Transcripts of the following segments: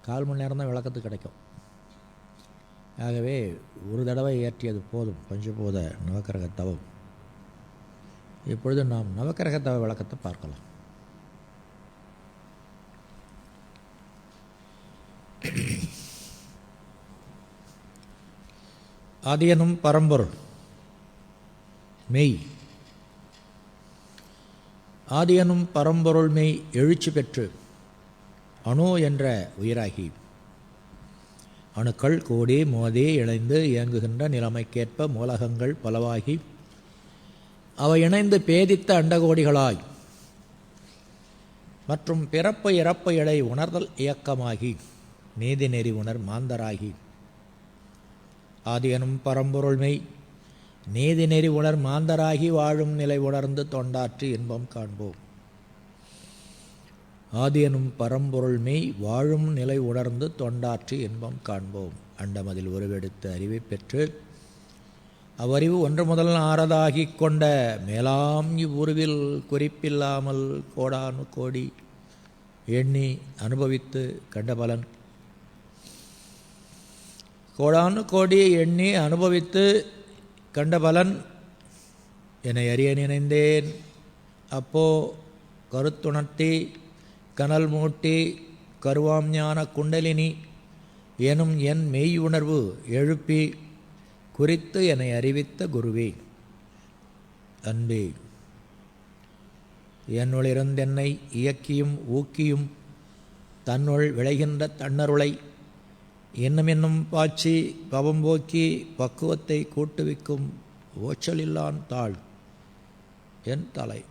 4 மணி நேரம் தான் விளக்கத்துக்கு கிடைக்கும். ஆகவே ஒரு தடவை ஏற்றியது போதும் பஞ்சபூத நவக்கிரக தவம். இப்பொழுது நாம் நவக்கிரக தவ விளக்கத்தை பார்க்கலாம். ஆதியனும் பரம்பொருள் மெய். ஆதியனும் பரம்பொருள் மெய் எழுச்சி பெற்று அணு என்ற உயிராகி அணுக்கள் கூடி மோதி இணைந்து இயங்குகின்ற நிலைமைக்கேற்ப மூலகங்கள் பலவாகி அவை இணைந்து பேதித்த அண்டகோடிகளாய் மற்றும் பிறப்பு இறப்பு இடை உணர்தல் இயக்கமாகி நீதி நெறி உணர் மாந்தராகி ஆதியனும் பரம்பொருள் மெய் நீதி நெறி உணர் மாந்தராகி வாழும் நிலை உணர்ந்து தொண்டாற்றி இன்பம் காண்போம். ஆதியனும் பரம்பொருள் மெய் வாழும் நிலை உணர்ந்து தொண்டாற்றி இன்பம் காண்போம். அண்டமதில் உருவெடுத்து அறிவை பெற்று அவ்வறிவு ஒன்று முதல் ஆறதாகி கொண்ட மேலாம் இவ்வுருவில் குறிப்பில்லாமல் கோடானு கோடி எண்ணி அனுபவித்து கண்ட பலன். கோடானு கோடி எண்ணி அனுபவித்து கண்ட பலன் என்னை அறிய நினைந்தேன். அப்போ கருத்துணர்த்தி கனல் மூட்டி கருவாம் ஞான குண்டலினி எனும் என் மெய் உணர்வு எழுப்பி குறித்து என்னை அறிவித்த குருவே. அன்பே, என்னுளிருந்தென்னை இயக்கியும் ஊக்கியும் தன்னுள் விளைகின்ற தன்னருளை இன்னும் பாய்ச்சி பவம்போக்கி பக்குவத்தை கூட்டுவிக்கும் ஓச்சலில்லான் தாழ் என் தலை.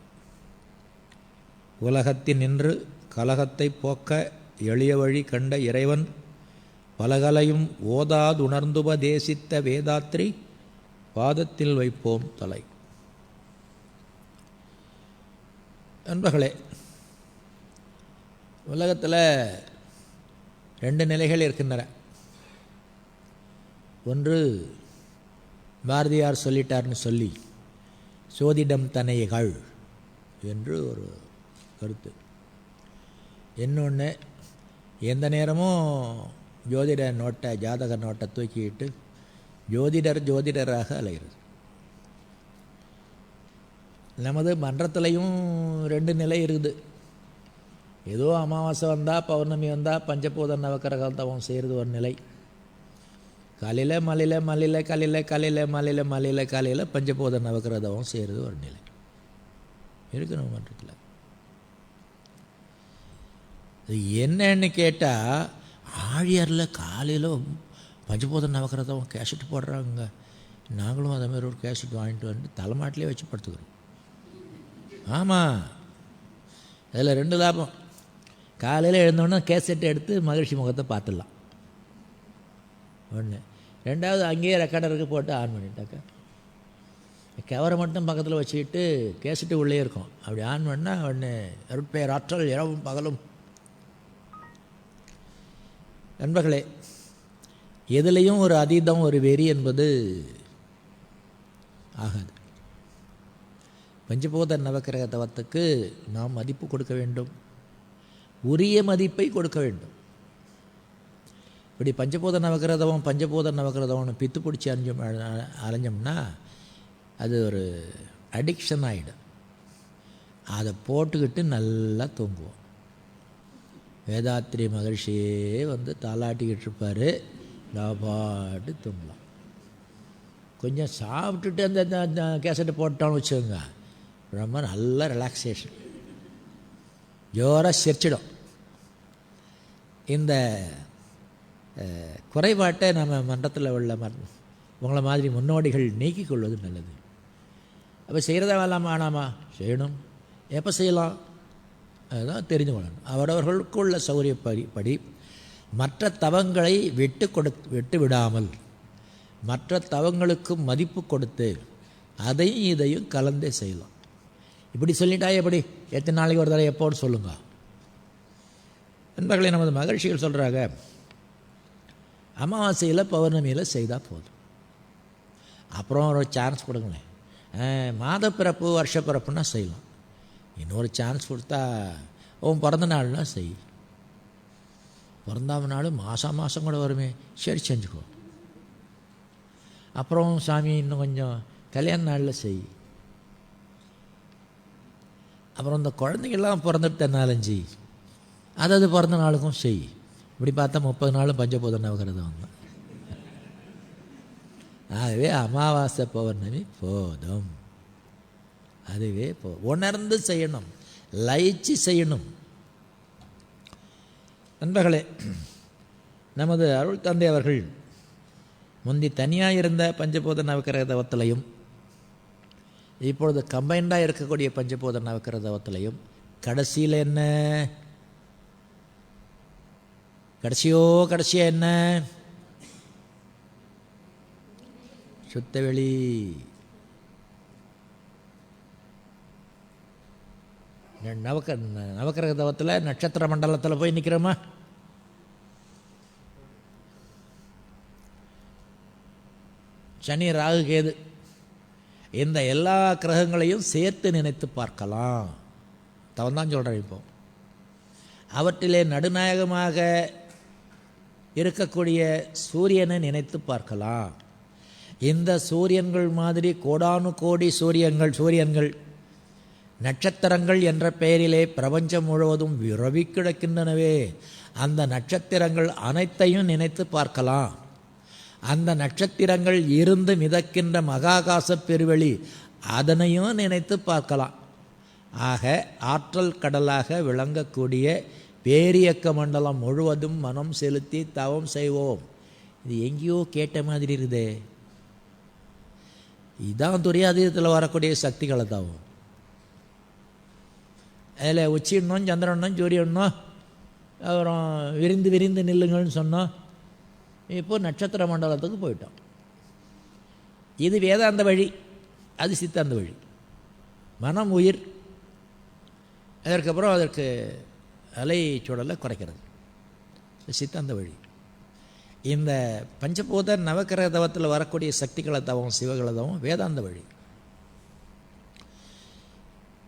உலகத்தின் நின்று கலகத்தை போக்க எளிய வழி கண்ட இறைவன் பலகலையும் ஓதாதுணர்ந்துபதேசித்த வேதாத்ரி பாதத்தில் வைப்போம் தலை. நண்பர்களே, உலகத்தில் 2 நிலைகள் இருக்கின்றன. ஒன்று பாரதியார் சொல்லிட்டார்னு சொல்லி சோதிடம் தனையகள் என்று ஒரு கருத்து. இன்னொன்று, எந்த நேரமும் ஜோதிட நோட்டை ஜாதக நோட்டை தூக்கிட்டு ஜோதிடராக அலைகிறது. நமது மன்றத்திலையும் 2 நிலை இருக்குது. ஏதோ அமாவாசை வந்தால் பௌர்ணமி வந்தால் பஞ்சபூத நவக்கிரக தவம் செய்கிறது ஒரு நிலை. காலையில் மலையில் காலையில் பஞ்சபூத நவக்கிரக தவம் செய்கிறது ஒரு நிலை இருக்குது நம்ம மன்றத்தில். அது என்னன்னு கேட்டால், ஆழியாரில் காலையில் பஞ்சபூத நவக்கிரதம் கேசட் போடுறாங்க. நாங்களும் அதேமாதிரி ஒரு கேசட் வாங்கிட்டு வந்து தலைமாட்டிலே வச்சு படுத்துக்கிறோம். ஆமாம், அதில் 2 லாபம். காலையில் எழுந்தோன்னா கேசட் எடுத்து மகிழ்ச்சி முகத்தை பார்த்துடலாம். ஒன்று. 2வது, அங்கேயே ரெக்கார்டருக்கு போட்டு ஆன் பண்ணிட்டாக்கா கவரை மட்டும் பக்கத்தில் வச்சுக்கிட்டு கேசட்டு உள்ளே இருக்கும். அப்படி ஆன் பண்ணால் ஒன்று அருட்பெயர் ஆற்றல் இரவும் பகலும். நண்பர்களே, எதுலேயும் ஒரு அதீதம் ஒரு வெறி என்பது ஆகாது. பஞ்சபூத நவக்கிரக தவத்துக்கு நாம் மதிப்பு கொடுக்க வேண்டும், உரிய மதிப்பை கொடுக்க வேண்டும். இப்படி பஞ்சபூத நவக்கிரதம்னு பித்து பிடிச்சி அலைஞ்சோம்னா அது ஒரு அடிக்ஷன் ஆகிடும். அதை போட்டுக்கிட்டு நல்லா தூங்குவோம். வேதாத்ரி மகர்ஷியே வந்து தாளாட்டிக்கிட்டு இருப்பார், நான் பாட்டு தூங்கலாம். கொஞ்சம் சாப்பிட்டுட்டு அந்த கேசட்டை போட்டோன்னு வச்சுக்கோங்க, ரொம்ப நல்ல ரிலாக்ஸேஷன், ஜோராக சிரிச்சிடும். இந்த குறைபாட்டை நம்ம மன்றத்தில் உள்ள உங்களை மாதிரி முன்னோடிகள் நீக்கிக் கொள்வது நல்லது. அப்போ செய்கிறதா வேலாமா ஆனாமா செய்யணும், எப்போ செய்யலாம் அதுதான் தெரிந்து கொள்ளணும். அவரவர்களுக்குள்ள சௌகரியப்படி மற்ற தவங்களை விட்டு விடாமல் மற்ற தவங்களுக்கு மதிப்பு கொடுத்து அதையும் இதையும் கலந்தே செய்யலாம். இப்படி சொல்லிட்டா எப்படி, எத்தனை நாளைக்கு ஒரு தடவை எப்போன்னு சொல்லுங்க. நண்பர்களே, நமது மகிழ்ச்சிகள் சொல்கிறாங்க, அமாவாசையில் பௌர்ணமியில் செய்தால் போதும். அப்புறம் ஒரு சான்ஸ் கொடுங்களேன். மாதப்பிறப்பு வருஷப்பிறப்புன்னா செய்யலாம். இன்னொரு சான்ஸ் கொடுத்தா உன் பிறந்த நாள்னா செய். பிறந்தாம் நாள் மாதம் கூட வருமே, சரி செஞ்சுக்கோ. அப்புறம் சாமி இன்னும் கொஞ்சம் கல்யாண நாளில் செய். அப்புறம் இந்த குழந்தைங்கள்லாம் பிறந்துட்டு 4-5 அது பிறந்த நாளுக்கும் செய். இப்படி பார்த்தா 30 நாளும் பஞ்சபூத நவகிரதம் தான். ஆகவே அமாவாசை பௌர்ணமி போதும், அதுவே உணர்ந்து செய்யணும், லயிச்சு செய்யணும். நண்பர்களே, நமது அருள் தந்தை அவர்கள் முந்தி தனியாக இருந்த பஞ்சபூத நவக்கிரக தவத்திலையும் இப்பொழுது கம்பைண்டாக இருக்கக்கூடிய பஞ்சபூத நவக்கிரக தவத்திலையும் கடைசியில் என்ன, கடைசியாக என்ன, சுத்தவெளி. நவக்கிரக தவத்தில் நட்சத்திர மண்டலத்தில் போய் நிற்கிறோமா? சனி, ராகு, கேது இந்த எல்லா கிரகங்களையும் சேர்த்து நினைத்து பார்க்கலாம். தவந்தான் சொல்கிறேன். இப்போ அவற்றிலே நடுநாயகமாக இருக்கக்கூடிய சூரியனை நினைத்து பார்க்கலாம். இந்த சூரியன்கள் மாதிரி கோடானு கோடி சூரியன்கள் நட்சத்திரங்கள் என்ற பெயரிலே பிரபஞ்சம் முழுவதும் விரவி கிடக்கின்றனவே, அந்த நட்சத்திரங்கள் அனைத்தையும் நினைத்து பார்க்கலாம். அந்த நட்சத்திரங்கள் இருந்து மிதக்கின்ற மகாகாச பெருவெளி அதனையும் நினைத்து பார்க்கலாம். ஆக ஆற்றல் கடலாக விளங்கக்கூடிய பேரியக்க மண்டலம் முழுவதும் மனம் செலுத்தி தவம் செய்வோம். இது எங்கேயோ கேட்ட மாதிரி இருக்குதே. இதான் துரியாதீதத்தில் வரக்கூடிய சக்திகளை தவம். அதில் உச்சிடணும், சந்திரனும் சூரியனும் அப்புறம் விரிந்து நில்லுங்கள்னு சொன்னோம். இப்போது நட்சத்திர மண்டலத்துக்கு போயிட்டோம். இது வேதாந்த வழி, அது சித்தாந்த வழி. மனம் உயிர், அதற்கப்புறம் அதற்கு அலை சூழலை குறைக்கிறது, சித்தாந்த வழி. இந்த பஞ்சபூத நவக்கிரக தவத்தில் வரக்கூடிய சக்திகளை தவம், சிவகளை தவம் வேதாந்த வழி.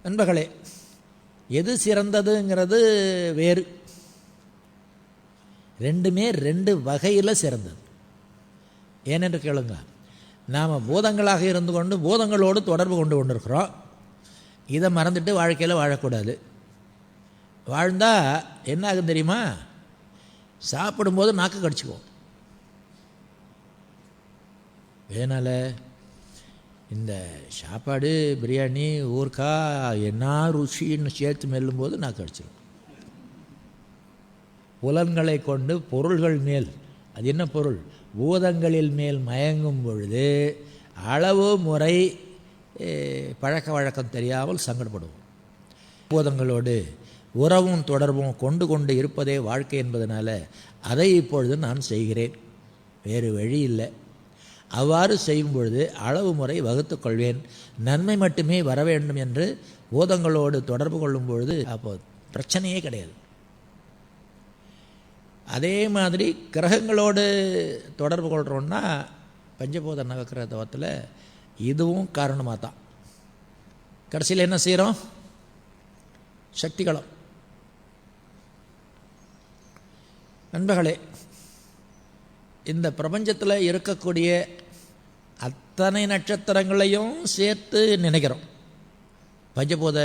நண்பர்களே, எது சிறந்ததுங்கிறது வேறு. ரெண்டுமே 2 வகையில் சிறந்தது. ஏனென்று கேளுங்க, நாம் பூதங்களாக இருந்து கொண்டு பூதங்களோடு தொடர்பு கொண்டிருக்கிறோம். இதை மறந்துட்டு வாழ்க்கையில் வாழக்கூடாது. வாழ்ந்தால் என்ன ஆகும் தெரியுமா? சாப்பிடும்போது நாக்கு கடிச்சுக்குவோம். ஏனால் இந்த சாப்பாடு பிரியாணி ஊறுகாய் என்ன ருசின்னு சேர்த்து மெல்லும்போது நாக்கு கடிச்சிடும். புலன்களை கொண்டு பொருள்கள் மேல், அது என்ன பொருள், பூதங்களில் மேல் மயங்கும் பொழுது அளவு முறை பழக்க வழக்கம் தெரியாமல் சங்கடப்படுவோம். பூதங்களோடு உறவும் தொடர்பும் கொண்டு இருப்பதே வாழ்க்கை என்பதனால அதை இப்பொழுது நான் செய்கிறேன், வேறு வழி இல்லை. அவ்வாறு செய்யும் பொழுது அளவு முறை வகுத்து கொள்வேன். நன்மை மட்டுமே வர வேண்டும் என்று பூதங்களோடு தொடர்பு கொள்ளும் பொழுது அப்போ பிரச்சனையே கிடையாது. அதே மாதிரி கிரகங்களோடு தொடர்பு கொள்கிறோன்னா பஞ்சபூத நவக்கிரக தவத்தில் இதுவும் காரணமாக தான். கடைசியில் என்ன செய்கிறோம்? சக்திகளம். நண்பர்களே, இந்த பிரபஞ்சத்தில் இருக்கக்கூடிய அத்தனை நட்சத்திரங்களையும் சேர்த்து நினைக்கிறோம் பஞ்சபூத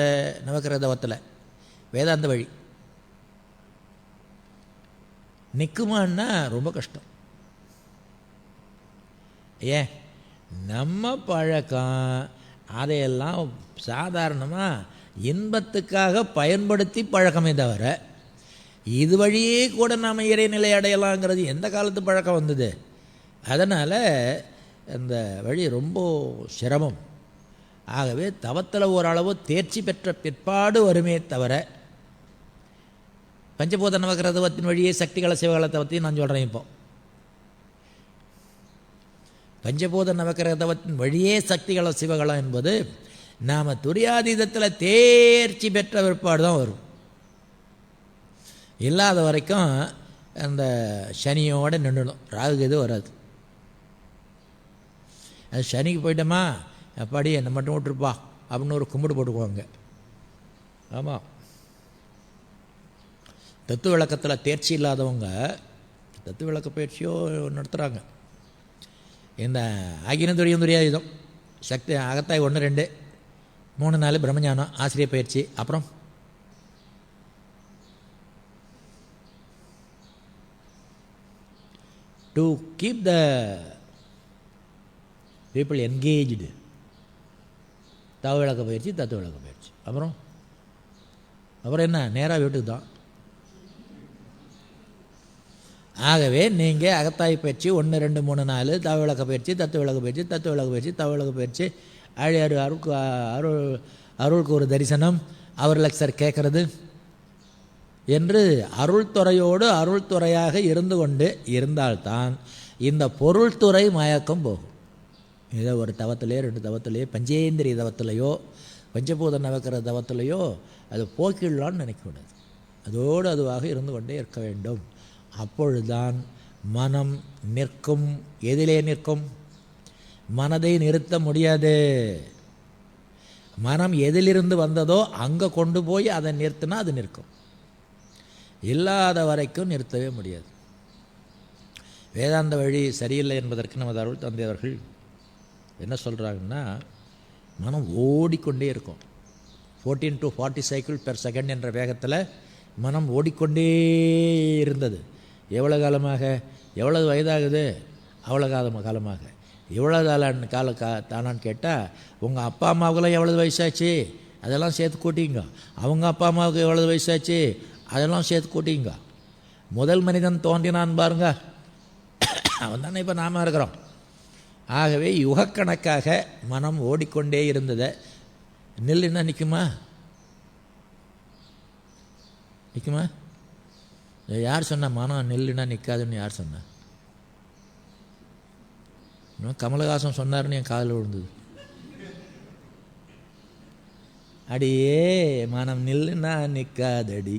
நவக்கிரக தவத்தில், வேதாந்த வழி. நிற்குமான்னா ரொம்ப கஷ்டம். ஏன், நம்ம பழக்கம் அதையெல்லாம் சாதாரணமாக இன்பத்துக்காக பயன்படுத்தி பழக்கமே தவிர இது வழியே கூட நாம் இறைநிலை அடையலாங்கிறது எந்த காலத்து பழக்கம் வந்தது? அதனால் அந்த வழி ரொம்ப சிரமம். ஆகவே தவத்தில் ஓரளவு தேர்ச்சி பெற்ற பிற்பாடு வருமே தவிர பஞ்சபூத நவக்கிரக தவத்தின் வழியே சக்திகள சிவகள தவத்தையும் நான் சொல்கிறேன். இப்போ பஞ்சபூத நவக்கிரக தவத்தின் வழியே சக்திகள சிவகளம் என்பது நாம் துரியாதீதத்தில் தேர்ச்சி பெற்ற பிற்பாடு தான் வரும். இல்லாத வரைக்கும் அந்த சனியோடு நின்றுடும், ராகு எதுவும் வராது. அது சனிக்கு போயிட்டோமா, அப்பாடி என்னை மட்டும் விட்டுருப்பா அப்படின்னு ஒரு கும்பிடு போட்டுக்குவாங்க. ஆமாம், தத்துவ விளக்கத்தில் தேர்ச்சி இல்லாதவங்க தத்துவ விளக்க பயிற்சியோ நடத்துகிறாங்க. இந்த ஆகினதுரியம் துரியாயுதம் சக்தி அகத்தாய் 1 2 3 4 பிரம்மஞானம் ஆசிரியர் பயிற்சி. அப்புறம் to keep the people engaged தவ விளக்க பயிற்சி தத்துவ விளக்க பயிற்சி. அப்புறம் என்ன, நேராக வீட்டுக்கு தான். ஆகவே நீங்கள் அகத்தாய் பயிற்சி 1 2 3 4 தவ விளக்க பயிற்சி தத்துவ விளக்க பயிற்சி தத்துவ விளக்க பயிற்சி தவ விளக்க பயிற்சி ஆழியார் அருளுக்கு ஒரு தரிசனம் அவர் லெக்சர் கேட்கறது என்று அருள்துறையோடு அருள்துறையாக இருந்து கொண்டு இருந்தால்தான் இந்த பொருள்துறை மயக்கம் போகும். ஏதோ ஒரு தவத்திலேயோ 2 தவத்திலேயோ பஞ்சேந்திரிய தவத்திலையோ பஞ்சபூத நவக்கிற தவத்திலையோ அது போக்கிடலான்னு நினைக்கக்கூடாது. அதோடு அதுவாக இருந்து கொண்டே இருக்க வேண்டும். அப்பொழுதுதான் மனம் நிற்கும். எதிலே நிற்கும்? மனதை நிறுத்த முடியாது. மனம் எதிலிருந்து வந்ததோ அங்கே கொண்டு போய் அதை நிறுத்தினா அது நிற்கும். இல்லாத வரைக்கும் நிறுத்தவே முடியாது. வேதாந்த வழி சரியில்லை என்பதற்கு நமது அருள் தந்தை அவர்கள் என்ன சொல்கிறாங்கன்னா, மனம் ஓடிக்கொண்டே இருக்கும். 14 to 40 சைக்கிள் பெர் செகண்ட் என்ற வேகத்தில் மனம் ஓடிக்கொண்டே இருந்தது. எவ்வளோ காலமாக? எவ்வளவு வயதாகுது? அவ்வளோ காலமாக. எவ்வளோ தானான்னு கேட்டால், உங்கள் அப்பா அம்மாவுக்கெல்லாம் எவ்வளவு வயசாச்சு அதெல்லாம் சேர்த்து கூட்டிங்க. அவங்க அப்பா அம்மாவுக்கு எவ்வளவு வயசாச்சு அதெல்லாம் சேர்த்து கூட்டிங்க. முதல் மனிதன் தோன்றினான் பாருங்க, அவன் தானே இப்போ நாம இருக்கிறோம். ஆகவே யுகக்கணக்காக மனம் ஓடிக்கொண்டே இருந்ததை நில்லுன்னா நிற்குமா? யார் சொன்ன மனம் நில்லுன்னா நிற்காதுன்னு? யார் சொன்ன? கமலஹாசன் சொன்னார்னு என் காதில் விழுந்தது. அடியே மனம் நில்லுன்னா நிற்காதடி.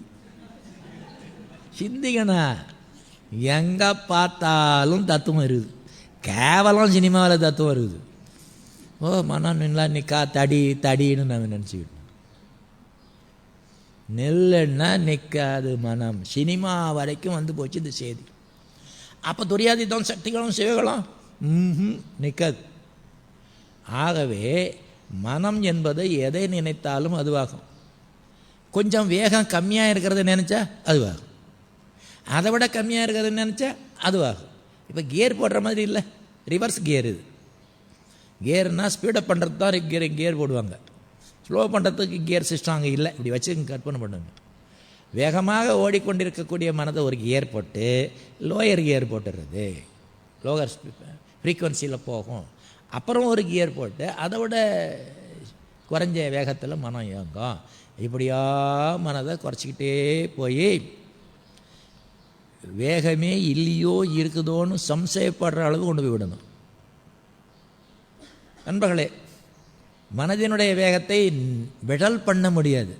சிந்திக்கணா, எங்கே பார்த்தாலும் தத்துவம் இருக்குது. கேவலம் சினிமாவில் தத்துவம் இருக்குது. மனம் நில்லா நிற்கா தடின்னு நான் நினச்சிக்கிட்டேன். நெல்லுன்னா நிற்காது மனம். சினிமா வரைக்கும் வந்து போச்சு இந்த செய்தி. அப்போ துரியாதீதம் சக்திகளும் சிவகளும் நிற்காது. ஆகவே மனம் என்பது எதை நினைத்தாலும் அதுவாகும். கொஞ்சம் வேகம் கம்மியாக இருக்கிறத நினச்சா அதுவாகும். அதை விட கம்மியாக இருக்கிறத நினச்சா அதுவாகும். இப்போ கியர் போடுற மாதிரி இல்லை, ரிவர்ஸ் கியர். இது கியர்னால் ஸ்பீடப் பண்ணுறது தான் கியர் போடுவாங்க. ஸ்லோ பண்ணுறதுக்கு கியர் சிஸ்டம் அங்கே இல்லை. இப்படி வச்சு கற்பனை பண்ணுங்க. வேகமாக ஓடிக்கொண்டிருக்கக்கூடிய மனதை ஒரு கியர் போட்டு லோயர் கியர் போட்டுடுறது, லோயர் ஃப்ரீக்குவன்சியில் போகும். அப்புறம் ஒரு கியர் போட்டு அதை விட குறைஞ்ச வேகத்தில் மனம் இயங்கும். இப்படியா மனதை குறைச்சிக்கிட்டே போய் வேகமே இல்லையோ இருக்குதோன்னு சம்சயப்படுற அளவு கொண்டு போய் விடணும். நண்பர்களே, மனதினுடைய வேகத்தை விடல் பண்ண முடியாது,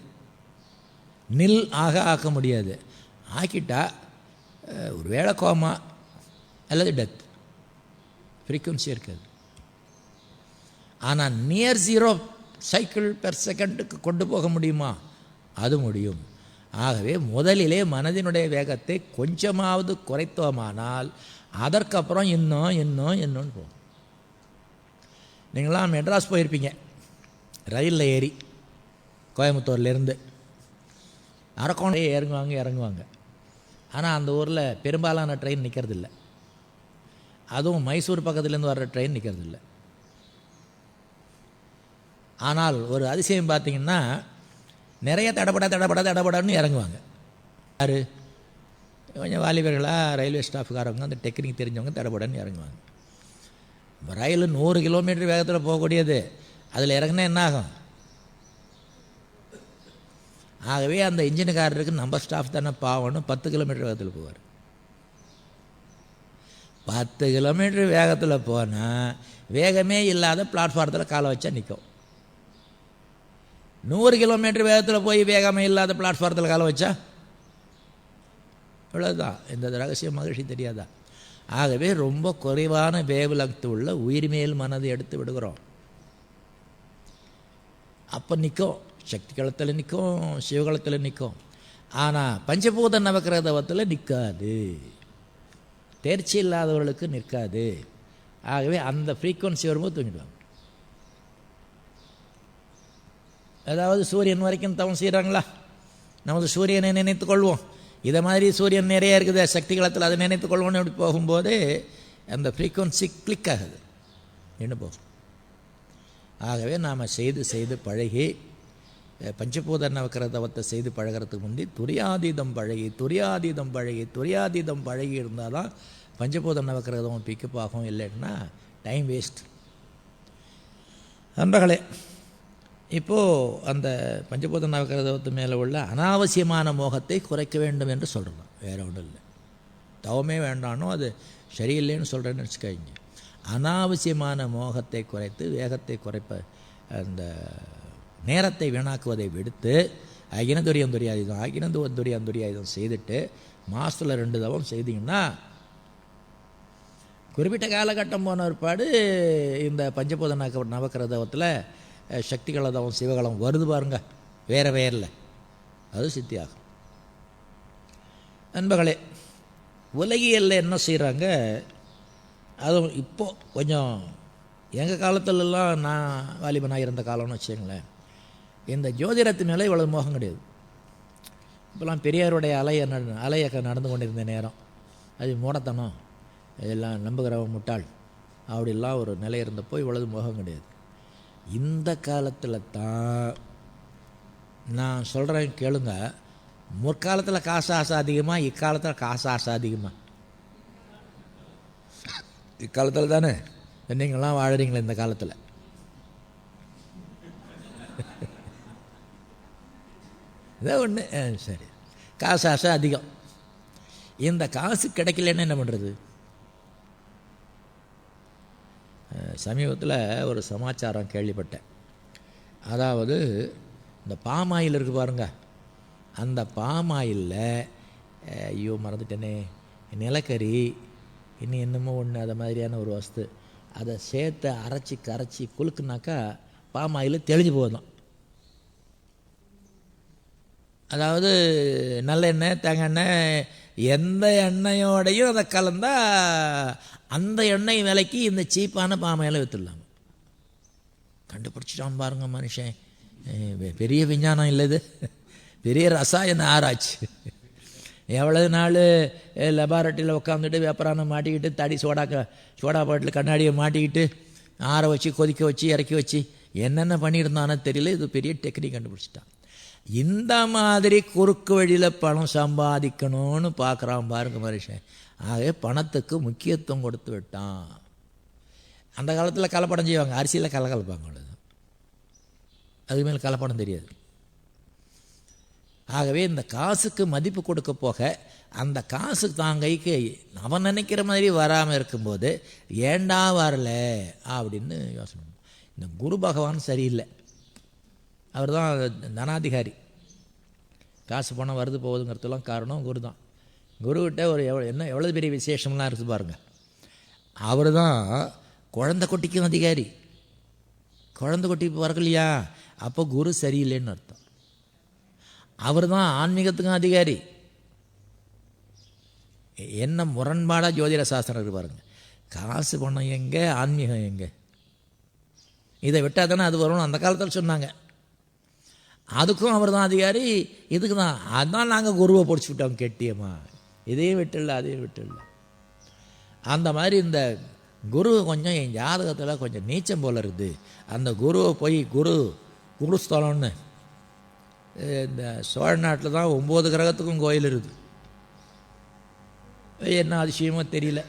நில் ஆக்க முடியாது. ஆக்கிட்டா ஒரு வேளை கோமா அல்லது டெத், ஃப்ரீக்குவன்சி இருக்காது. ஆனால் நியர் 0 சைக்கிள் பெர் செகண்டுக்கு கொண்டு போக முடியுமா? அது முடியும். ஆகவே முதலிலே மனதினுடைய வேகத்தை கொஞ்சமாவது குறைத்தோமானால் அதற்கப்புறம் இன்னும் போகும். நீங்களாம் மெட்ராஸ் போயிருப்பீங்க, ரயிலில் ஏறி கோயம்புத்தூர்லேருந்து அரக்கோணம் இறங்குவாங்க. ஆனால் அந்த ஊரில் பெரும்பாலான ட்ரெயின் நிற்கிறதில்ல. அதுவும் மைசூர் பக்கத்துலேருந்து வர்ற ட்ரெயின் நிற்கிறதில்ல. ஆனால் ஒரு அதிசயம் பார்த்திங்கன்னா, நிறைய தடபடன்னு இறங்குவாங்க. யார்? கொஞ்சம் வாலிபர்களாக ரயில்வே ஸ்டாஃப்காரவங்க, அந்த டெக்னிக் தெரிஞ்சவங்க தடபடன்னு இறங்குவாங்க. ரயில் 100 கிலோமீட்டர் வேகத்தில் போகக்கூடியது. அதில் இறங்கினா என்ன ஆகும்? ஆகவே அந்த இன்ஜினுக்காரருக்கு நம்ம ஸ்டாஃப் தானே பாவம்னு 10 கிலோமீட்டர் வேகத்தில் போவார். 10 கிலோமீட்டர் வேகத்தில் போனால் வேகமே இல்லாத பிளாட்ஃபாரத்தில் காலை வச்சா நிற்கும். 100 கிலோமீட்டர் வேகத்தில் போய் வேகமே இல்லாத பிளாட்ஃபாரத்தில் காலை வச்சா இவ்வளோதான். இந்த ரகசிய மகிழ்ச்சி தெரியாதா? ஆகவே ரொம்ப குறைவான வேவ்லெங்த் உள்ள உயிர்மேல் மனதை எடுத்து விடுகிறோம். அப்போ நிற்கும், சக்தி களத்தில் நிற்கும், சிவகளத்தில் நிற்கும். ஆனால் பஞ்சபூத நவக்கிரகத்தில் நிற்காது, தேர்ச்சி இல்லாதவர்களுக்கு நிற்காது. ஆகவே அந்த ஃப்ரீக்குவன்சி வரும்போது தூங்கிடுவாங்க. அதாவது சூரியன் வரைக்கும் தவம் செய்கிறாங்களா, நமது சூரியனை நினைத்து கொள்வோம். இதை மாதிரி சூரியன் நிறைய இருக்குது சக்தி களத்தில், அதை நினைத்து கொள்வோன்னு இப்படி போகும்போது அந்த ஃப்ரீக்குவன்சி கிளிக் ஆகுது, நின்று போகும். ஆகவே நாம் செய்து செய்து பழகி பஞ்சபூத நவக்கிரகத்தை செய்து பழகிறதுக்கு முந்தி துரியாதீதம் பழகி இருந்தால் தான் பஞ்சபூத நவக்கிரகம் பிக்கப் ஆகும். இல்லைன்னா டைம் வேஸ்ட். நண்பர்களே, இப்போது அந்த பஞ்சபூத நவக்கிரகத்து மேலே உள்ள அனாவசியமான மோகத்தை குறைக்க வேண்டும் என்று சொல்கிறோம். வேறு ஒன்றும் இல்லை. தவமே வேண்டானோ அது சரியில்லைன்னு சொல்கிறேன்னு வச்சுக்கோங்க. அனாவசியமான மோகத்தை குறைத்து வேகத்தை குறைப்ப அந்த நேரத்தை வீணாக்குவதை விடுத்து அகினதுரியம் செய்துட்டு மாதத்தில் 2 தவம் செய்திங்கன்னா குறிப்பிட்ட காலகட்டம் போன ஒருபாடு இந்த பஞ்சபூத நவக்கிரகத்தில் சக்திகள தவம் சிவகலம் வருது பாருங்க, வேறு வேறில் அது சித்தியாகும். நண்பர்களே, உலகியலில் என்ன செய்கிறாங்க, அதுவும் இப்போது கொஞ்சம் எங்கள் காலத்துலலாம் நான் வாலிபனாக இருந்த காலம்னு வச்சுங்களேன், இந்த ஜோதிடத்து மேலே இவ்வளவு மோகம் கிடையாது. இப்போலாம் பெரியாருடைய அலைய நடந்து கொண்டிருந்த நேரம், அது மூடத்தனம், இதெல்லாம் நம்புகிறவன் முட்டாள் அப்படிலாம் ஒரு நிலை இருந்தப்போ இவ்வளவு மோகம் கிடையாது. இந்த காலத்தில் தான் நான் சொல்கிறேன் கேளுங்க, முற்காலத்தில் காசு ஆசை அதிகமாக, இக்காலத்தில் காசு ஆசை அதிகமாக. இக்காலத்தில் தானே நீங்களாம் வாழறீங்களே இந்த காலத்தில். இதை ஒன்று சரி, காசு ஆசை அதிகம். இந்த காசு கிடைக்கலன்னு என்ன பண்ணுறது? சமீபத்தில் ஒரு சமாச்சாரம் கேள்விப்பட்டேன். அதாவது இந்த பாமாயில் இருக்குது பாருங்க, அந்த பாமாயிலில் ஐயோ மறந்துட்டேனே, நிலக்கரி இன்னும் என்னமோ ஒன்று அதை மாதிரியான ஒரு வஸ்து, அதை சேர்த்து கரைச்சி குலுக்குனாக்கா பாமாயில் தெளிஞ்சு போதும். அதாவது நல்லெண்ணெய் தேங்காய் எண்ணெய் எந்த எண்ணெயோடையும் அதை கலந்தால் அந்த எண்ணெய் விலைக்கு இந்த சீப்பான பாமாயில் விற்றுடலாம். கண்டுபிடிச்சிட்டான் பாருங்க மனுஷன். பெரிய விஞ்ஞானம் இல்லை இது, பெரிய ரசாயன ஆராய்ச்சி. எவ்வளவு நாள் லெபார்ட்டரியில் உட்காந்துட்டு வெப்பரான மாட்டிக்கிட்டு தடி சோடா பாட்டில் கண்ணாடியை மாட்டிக்கிட்டு ஆற வச்சு கொதிக்க வச்சு இறக்கி வச்சு என்னென்ன பண்ணியிருந்தானோ தெரியல, இது பெரிய டெக்னிக் கண்டுபிடிச்சிட்டான். இந்த மாதிரி குறுக்கு வழியில் பணம் சம்பாதிக்கணும்னு பார்க்குறான் பாருங்க மனுஷன். ஆகவே பணத்துக்கு முக்கியத்துவம் கொடுத்து விட்டான். அந்த காலத்தில் கலப்படம் செய்வாங்க, அரிசியில் கலப்பாங்க, அவ்வளோதான். அதுக்கு மேலே கலப்படம் தெரியாது. ஆகவே இந்த காசுக்கு மதிப்பு கொடுக்க போக அந்த காசு தான் கைக்கு அவன் நினைக்கிற மாதிரி வராமல் இருக்கும்போது ஏண்டா வரல அப்படின்னு யோசனை. இந்த குரு பகவான் சரியில்லை, அவர் தான் தனாதிகாரி. காசு பணம் வருது போகுதுங்கிறதுலாம் காரணம் குரு தான். குருக்கிட்ட ஒரு எவ்வளோ பெரிய விசேஷம்லாம் இருக்குது பாருங்கள். அவர் தான் குழந்தை குட்டிக்கும் அதிகாரி. குழந்தை குட்டி பிறக்கலையா, அப்போ குரு சரியில்லைன்னு அர்த்தம். அவர் தான் ஆன்மீகத்துக்கும் அதிகாரி. என்ன முரண்பாடாக ஜோதிட சாஸ்திரம் இருக்குது பாருங்கள். காசு பணம் எங்கே, ஆன்மீகம் எங்கே? இதை விட்டால் தானே அது வரணும், அந்த காலத்தில் சொன்னாங்க. அதுக்கும் அவர் தான் அதிகாரி, இதுக்கு தான். அதுதான் நாங்கள் குருவை பிடிச்சி விட்டோம் கெட்டியம்மா. இதையும் விட்டுடல அதையும் விட்டுடல. அந்த மாதிரி இந்த குரு கொஞ்சம் என் ஜாதகத்தில் கொஞ்சம் நீச்சம் போல் இருக்குது. அந்த குருவை போய் குருஸ்தலம்னு இந்த சோழ நாட்டில் தான் 9 கிரகத்துக்கும் கோயில் இருக்குது. என்ன அதிசயமோ தெரியல,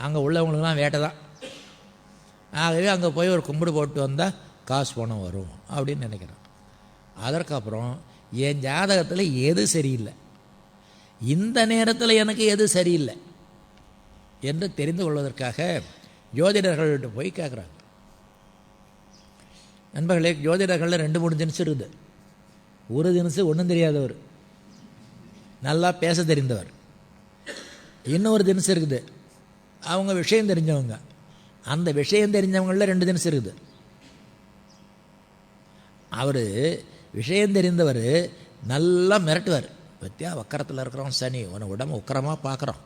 அங்கே உள்ளவங்களுக்கெல்லாம் வேட்டை தான். ஆகவே அங்கே போய் ஒரு கும்பிடு போட்டு வந்தால் காசு பணம் வரும் அப்படின்னு நினைக்கிறேன். அதற்கப்புறம் என் ஜாதகத்தில் எது சரியில்லை, இந்த நேரத்தில் எனக்கு எது சரியில்லை என்று தெரிந்து கொள்வதற்காக ஜோதிடர்கள்ட்ட போய் கேட்குறாங்க. நண்பர்களே, ஜோதிடர்களில் 2-3 தினசு இருக்குது. ஒரு தினசு ஒன்றும் தெரியாதவர், நல்லா பேச தெரிந்தவர். இன்னொரு தினசு இருக்குது, அவங்க விஷயம் தெரிஞ்சவங்க. அந்த விஷயம் தெரிஞ்சவங்களில் 2 தினசு இருக்குது. அவர் விஷயம் தெரிந்தவர் நல்லா மிரட்டுவார், பற்றியா வக்கரத்தில் இருக்கிறோம் சனி, உன்னை உடம்பு உக்கரமாக பார்க்குறோம்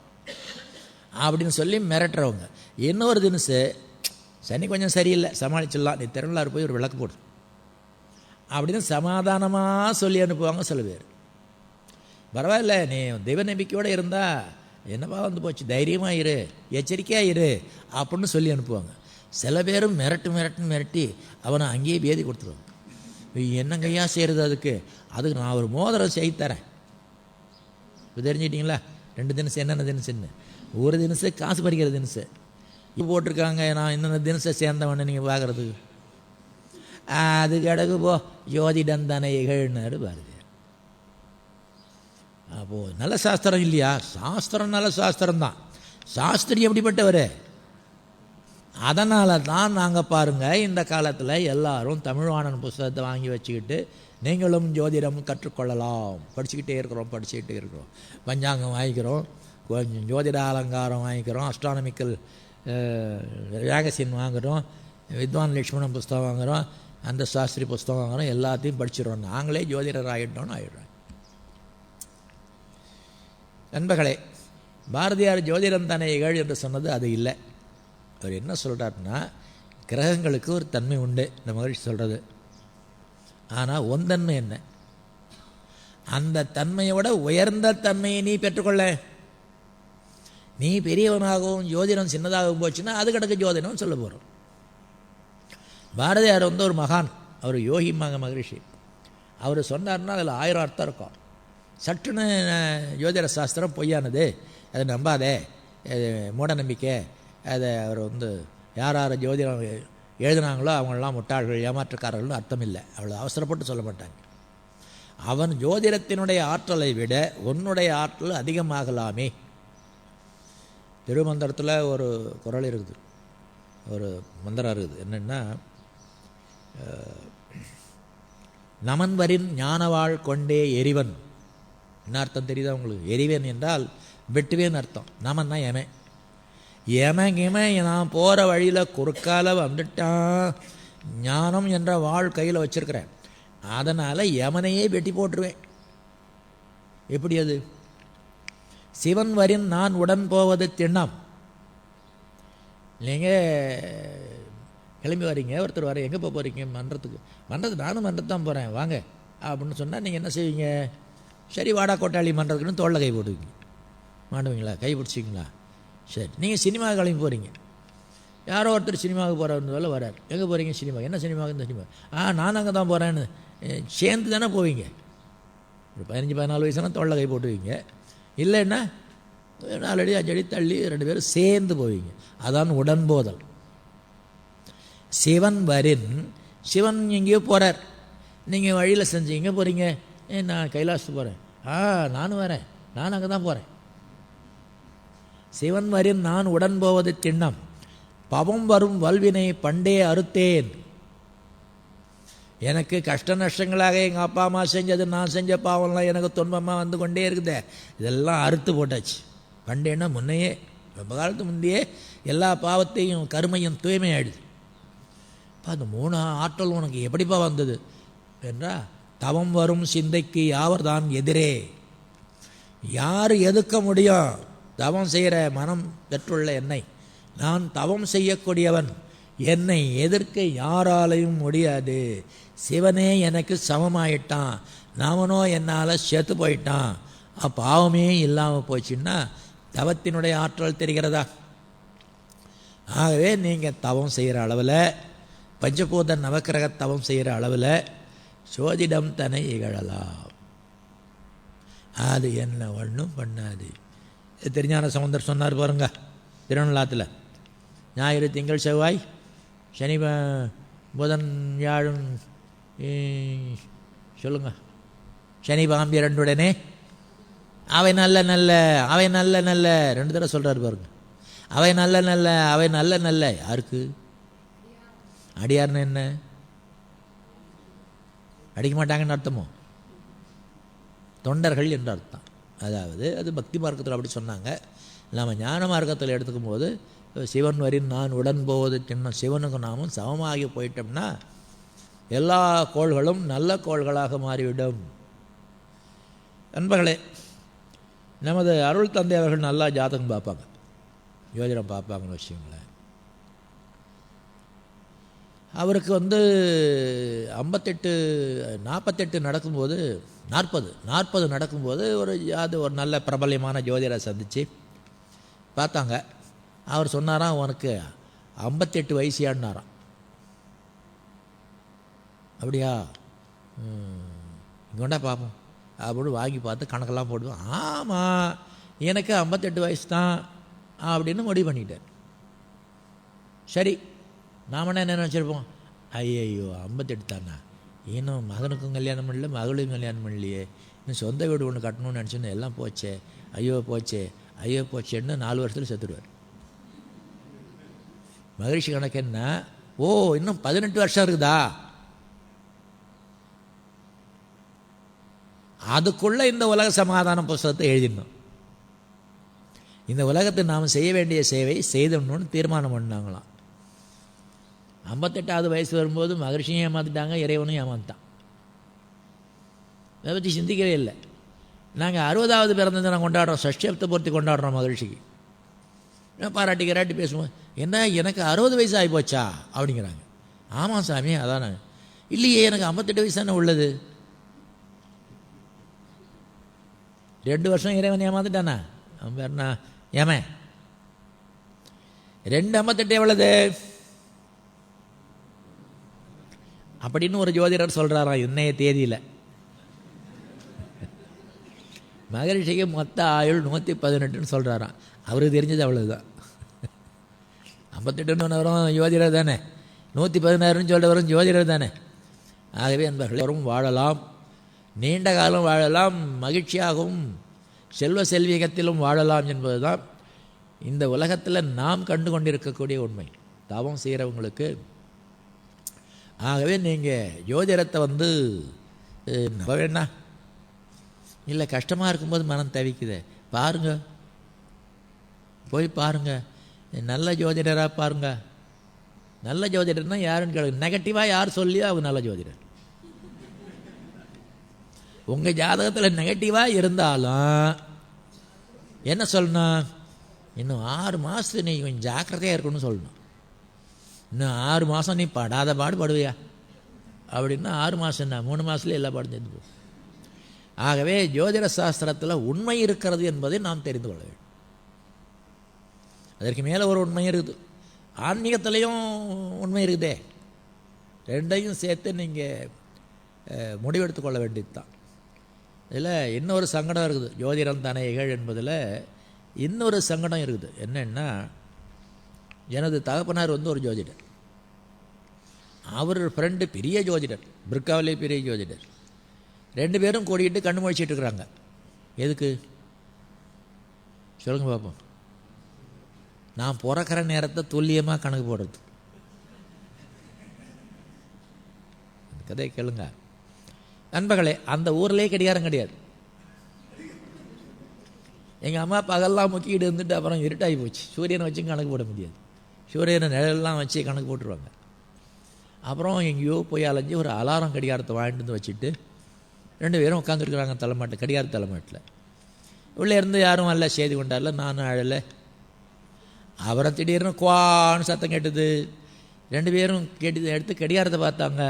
அப்படின்னு சொல்லி மிரட்டுறவங்க. இன்னொரு தினசு சனி கொஞ்சம் சரியில்லை, சமாளிச்சிடலாம், நீ திருநள்ளாறு போய் ஒரு விளக்கு போடு அப்படின்னு சமாதானமாக சொல்லி அனுப்புவாங்க சில பேர். பரவாயில்ல, நீ தெய்வ நம்பிக்கையோடு இருந்தால் என்னப்பா வந்து போச்சு, தைரியமாக இரு, எச்சரிக்கையாக இரு அப்படின்னு சொல்லி அனுப்புவாங்க. சில பேரும் மிரட்டி அவனை அங்கேயே பேதி கொடுத்துருவாங்க. என்னங்கய்யா செய்கிறது அதுக்கு நான் ஒரு மோதிரம் செய்து தரேன். இப்போ தெரிஞ்சுக்கிட்டீங்களா 2 தினசு என்னென்ன தினசுன்னு? ஒரு தினசு காசு பறிக்கிற தினசு இப்போ போட்டிருக்காங்க, நான் இன்னொன்று தினசை சேர்ந்தவொடனே நீங்கள் பார்க்குறதுக்கு அது கிடக்கு போ, ஜோதிடம் தானே இகழ்னாரு பாருங்க. அப்போது நல்ல சாஸ்திரம் இல்லையா? சாஸ்திரம் நல்ல சாஸ்திரம்தான். சாஸ்திரி எப்படிப்பட்டவர்? அதனால தான் நாங்கள் பாருங்கள், இந்த காலத்தில் எல்லாரும் தமிழ்வாணன் புஸ்தகத்தை வாங்கி வச்சுக்கிட்டு நீங்களும் ஜோதிடம் கற்றுக்கொள்ளலாம் படிச்சுக்கிட்டே இருக்கிறோம். பஞ்சாங்கம் வாங்கிக்கிறோம், கொஞ்சம் ஜோதிட அலங்காரம் வாங்கிக்கிறோம், அஸ்ட்ரானமிக்கல் மேகசின் வாங்குகிறோம், வித்வான் லட்சுமணன் புஸ்தகம் வாங்குகிறோம், அந்த சாஸ்திரி புஸ்தகம் வாங்குகிறோம், எல்லாத்தையும் படிச்சிடுறோம். நாங்களே ஜோதிடர் ஆகிடுறோம். நண்பர்களே, பாரதியார் ஜோதிடம் தானே இகழ் என்று சொன்னது அது இல்லை. அவர் என்ன சொல்கிறாருன்னா, கிரகங்களுக்கு ஒரு தன்மை உண்டு, இந்த மகிழ்ச்சி சொல்கிறது. ஆனால் ஒந்தன்மை என்ன? அந்த தன்மையோட உயர்ந்த தன்மையை நீ பெற்றுக்கொள்ள. நீ பெரியவனாகவும் ஜோதிடம் சின்னதாகவும் போச்சுன்னா அது கிடக்கு ஜோதிடம் சொல்ல போகிறோம். பாரதியார் ஒரு மகான், அவர் யோகி மகரிஷி. அவர் சொன்னார்னா அதில் 1000 அர்த்தம் இருக்கும். சட்டுன்னு ஜோதிட சாஸ்திரம் பொய்யானது, அதை நம்பாதே, மூட நம்பிக்கை, அதை அவர் யார் யார் ஜோதிடம் எழுதினாங்களோ அவங்களெலாம் முட்டாள்கள், ஏமாற்றுக்காரர்கள்னு அர்த்தம் இல்லை. அவ்வளோ அவசரப்பட்டு சொல்ல மாட்டாங்க. அவன் ஜோதிடத்தினுடைய ஆற்றலை விட உன்னுடைய ஆற்றல் அதிகமாகலாமே. திருமந்திரத்தில் ஒரு குறள் இருக்குது, ஒரு மந்திரம் இருக்குது. என்னென்னா, நமன்வரின் ஞானவாள் கொண்டே எரிவன். என்ன அர்த்தம் தெரியுதா உங்களுக்கு? எரிவன் என்றால் வெட்டுவேன்னு அர்த்தம். நமன்னா எமன் நான் போகிற வழியில் குறுக்கால வந்துட்டான், ஞானம் என்ற வாழ் கையில் வச்சுருக்கிறேன், அதனால் யமனையே வெட்டி போட்டுருவேன். எப்படி அது? சிவன் வரின் நான் உடன் போவது திண்ணம். நீங்கள் கிளம்பி வரீங்க, ஒருத்தர் வர, எங்கே போகிறீங்க? மன்றத்துக்கு நானும் மன்றத்தான் போகிறேன் வாங்க அப்படின்னு சொன்னால் நீங்கள் என்ன செய்வீங்க? சரி வாடா கோட்டாளி மன்றத்துக்குன்னு தோளில் கை போடுவீங்க. மாட்டுவீங்களா? கை பிடிச்சிங்களா? சரி. நீங்கள் சினிமா கிளம்பி போகிறீங்க, யாரோ ஒருத்தர் சினிமாவுக்கு போகிறவங்க வரார். எங்கே போகிறீங்க? சினிமா. என்ன சினிமாவுக்கு? இந்த சினிமா. நான் அங்கே தான் போகிறேன்னு சேர்ந்து தானே போவீங்க. ஒரு 15-14 வயசுனா தோளில் கை போட்டுவீங்க. இல்லைன்னா 4 அடி 5 அடி தள்ளி 2 பேரும் சேர்ந்து போவீங்க. அதான் உடன்போதல். சிவன் வரின், சிவன் எங்கேயோ போகிறார், நீங்கள் வழியில் செஞ்சு எங்கே போகிறீங்க? நான் கைலாசத்துக்கு போகிறேன். நானும் வரேன், நான் அங்கே தான் போகிறேன். சிவன் வரின் நான் உடன் போவது திண்ணம், பவம் வரும் வல்வினை பண்டே அறுத்தேன். எனக்கு கஷ்ட நஷ்டங்களாக எங்கள் அப்பா அம்மா செஞ்சது, நான் செஞ்ச பாவம்லாம் எனக்கு துன்பமாக வந்து கொண்டே இருக்குதே, இதெல்லாம் அறுத்து போட்டாச்சு. பண்டேன்னா முன்னையே, ரொம்ப காலத்து முந்தையே எல்லா பாவத்தையும் கருமையும் தூய்மையாயிடுது. இப்போ அந்த 3 ஆற்றல் உனக்கு எப்படிப்பா வந்தது என்றால், தவம் வரும் சிந்தைக்கு யாவர் தான் எதிரே. யார் எதுக்க முடியும்? தவம் செய்கிற மனம் பெற்றுள்ள என்னை, நான் தவம் செய்யக்கூடியவன், என்னை எதிர்க்க யாராலையும் முடியாது. சிவனே எனக்கு சமமாயிட்டான், நாமனோ என்னால் செத்து போயிட்டான். பாவமே இல்லாமல் போச்சுன்னா தவத்தினுடைய ஆற்றல் தெரிகிறதா? ஆகவே நீங்கள் தவம் செய்கிற அளவில், பஞ்சபூத நவக்கிரக தவம் செய்கிற அளவில் சோதிடம் தன்னை இகழலாம். அது என்ன ஒன்றும் பண்ணாது. திருஞான சம்பந்தர் சொன்னார் பாருங்க, திருநள்ளாத்தில் ஞாயிறு திங்கள் செவ்வாய் சனி புதன் வியாழன் சொல்லுங்க, சனி பாம்பு 2 அவை நல்ல 2 தடவை சொல்கிறார் பாருங்க. அவை நல்ல யாருக்கு? அடியார்னு என்ன? அடிக்க மாட்டாங்கன்னு அர்த்தமோ? தொண்டர்கள் என்று அர்த்தம். அதாவது அது பக்தி மார்க்கத்தில் அப்படி சொன்னாங்க. நம்ம ஞான மார்க்கத்தில் எடுத்துக்கும் போது சிவன் வரின் நான் உடன் போவது சின்னம், சிவனுக்கு நாமும் சமமாகி போயிட்டோம்னா எல்லா கோள்களும் நல்ல கோள்களாக மாறிவிடும். நண்பர்களே, நமது அருள் தந்தை அவர்கள் நல்லா ஜாதகம் பார்ப்பாங்க, யோஜனம் பார்ப்பாங்கன்னு வச்சுக்கோங்களேன். அவருக்கு 48 நடக்கும்போது 40 நடக்கும்போது ஒரு நல்ல பிரபல்யமான ஜோதிடரை சந்தித்து பார்த்தாங்க. அவர் சொன்னாராம், உனக்கு 58 வயசியான்னாராம். அப்படியா, இங்கொண்டா பார்ப்போம் அப்படின்னு வாங்கி பார்த்து கணக்கெல்லாம் போடுவோம். ஆமாம், எனக்கு 58 வயசு தான் அப்படின்னு முடிவு பண்ணிட்டார். சரி, நாம் என்ன நினச்சிருப்போம், ஐயோ 58 தானே, இன்னும் மகனுக்கும் கல்யாணம் பண்ணல, மகளுக்கும் கல்யாணம் பண்ணலையே, இன்னும் சொந்த வீடு ஒன்று கட்டணும்னு நினச்சின்னு எல்லாம் போச்சே, ஐயோ போச்சேன்னு 4 வருஷத்தில் செத்துடுவார். மகிழ்ச்சி கணக்கு என்ன, ஓ இன்னும் 18 வருஷம் இருக்குதா, அதுக்குள்ளே இந்த உலக சமாதான புஸ்தகத்தை எழுதிடணும். இந்த உலகத்தில் நாம் செய்ய வேண்டிய சேவை செய்தோம்னு தீர்மானம் பண்ணாங்களாம். 58வது வயசு வரும்போது மகிழ்ச்சியும் ஏமாற்றிட்டாங்க, இறைவனும் ஏமாற்றிட்டான். அதை பற்றி சிந்திக்கவே இல்லை. நாங்கள் 60வது பிறந்த தினம் கொண்டாடுறோம், சஷ்டியப்த பூர்த்தி கொண்டாடுறோம் மகிழ்ச்சிக்கு. பாராட்டி பேசுவோம், என்ன எனக்கு 60 வயசு ஆகி போச்சா அப்படிங்கிறாங்க. ஆமாம் சாமி, அதானே. இல்லையே, எனக்கு 58 வயசு தானே உள்ளது. 2 வருஷம் இறைவன் ஏமாந்துட்டானா, அவன் பேர்னா ஏமே 258 எவ்வளவு அப்படின்னு ஒரு ஜோதிடர் சொல்கிறாராம் இன்னைய தேதியில். மகரிஷிக்கு மொத்த ஆயுள் 118ன்னு சொல்கிறாராம். அவருக்கு தெரிஞ்சது அவ்வளோதான். 58ன்னு வரும் ஜோதிடர் தானே, 116ன்னு சொல்கிற வரும் ஜோதிடர் தானே. ஆகவே அன்பர்கள் வரும் வாழலாம், நீண்ட காலம் வாழலாம், மகிழ்ச்சியாகவும் செல்வ செல்வீகத்திலும் வாழலாம் என்பது தான் இந்த உலகத்தில் நாம் கண்டு கொண்டிருக்கக்கூடிய உண்மை, தவம் செய்கிறவங்களுக்கு. ஆகவே நீங்கள் ஜோதிடத்தை நம்ப வேண்டாம். இல்லை, கஷ்டமாக இருக்கும்போது மனம் தவிக்குது, பாருங்கள், போய் பாருங்கள், நல்ல ஜோதிடராக பாருங்கள். நல்ல ஜோதிடர்னா யாருன்னு கேளுங்க. நெகட்டிவாக யார் சொல்லியோ அவங்க நல்ல ஜோதிடர். உங்கள் ஜாதகத்தில் நெகட்டிவாக இருந்தாலும் என்ன சொல்லணும், இன்னும் 6 மாதத்துக்கு நீ கொஞ்சம் ஜாக்கிரதையாக இருக்கணும்னு சொல்லணும். இன்னும் 6 மாதம் நீ படாத பாடு படுவியா அப்படின்னா 6 மாதம் என்ன, 3 மாதத்துலேயே எல்லா பாடும் சேர்ந்து போகும். ஆகவே ஜோதிட சாஸ்திரத்தில் உண்மை இருக்கிறது என்பதை நாம் தெரிந்து கொள்ள வேண்டும். அதற்கு மேலே ஒரு உண்மை இருக்குது, ஆன்மீகத்திலையும் உண்மை இருக்குதே. ரெண்டையும் சேர்த்து நீங்கள் முடிவெடுத்து கொள்ள வேண்டியது தான். இதில் இன்னொரு சங்கடம் இருக்குது, ஜோதிடம் தானே இகழ் என்பதில் இன்னொரு சங்கடம் இருக்குது. என்னென்னா, எனது தகப்பனார் ஒரு ஜோதிடர், அவர் ஃப்ரெண்டு பெரிய ஜோதிடர், பிற்காவிலே பெரிய ஜோதிடர். 2 பேரும் கூடிக்கிட்டு கண்ணு முழிச்சிட்டு இருக்கிறாங்க. எதுக்கு சொல்லுங்க பார்ப்போம். நான் பிறக்கிற நேரத்தை துல்லியமாக கணக்கு போடுறது. அந்த கதையை கேளுங்க நண்பர்களே. அந்த ஊர்லேயே கடிகாரம் கிடையாது. எங்கள் அம்மா பகல்லாம் முக்கிட்டு இருந்துட்டு அப்புறம் இருட்டாகி போச்சு. சூரியனை வச்சு கணக்கு போட முடியாது, சூரியனை நிழலெல்லாம் வச்சு கணக்கு போட்டுருவாங்க. அப்புறம் எங்கேயோ போய் அலைஞ்சி ஒரு அலாரம் கடிகாரத்தை வாங்கிட்டு வந்து வச்சுட்டு 2 பேரும் உட்காந்துருக்குறாங்க தலைமாட்டு, கடிகார தலைமாட்டில். உள்ளே இருந்து யாரும் அல்ல, செய்தி கொண்டாடல, நானும் அழலை. அப்புறம் திடீர்னு குவான்னு சத்தம் கேட்டுது. 2 பேரும் எடுத்து கடிகாரத்தை பார்த்தாங்க.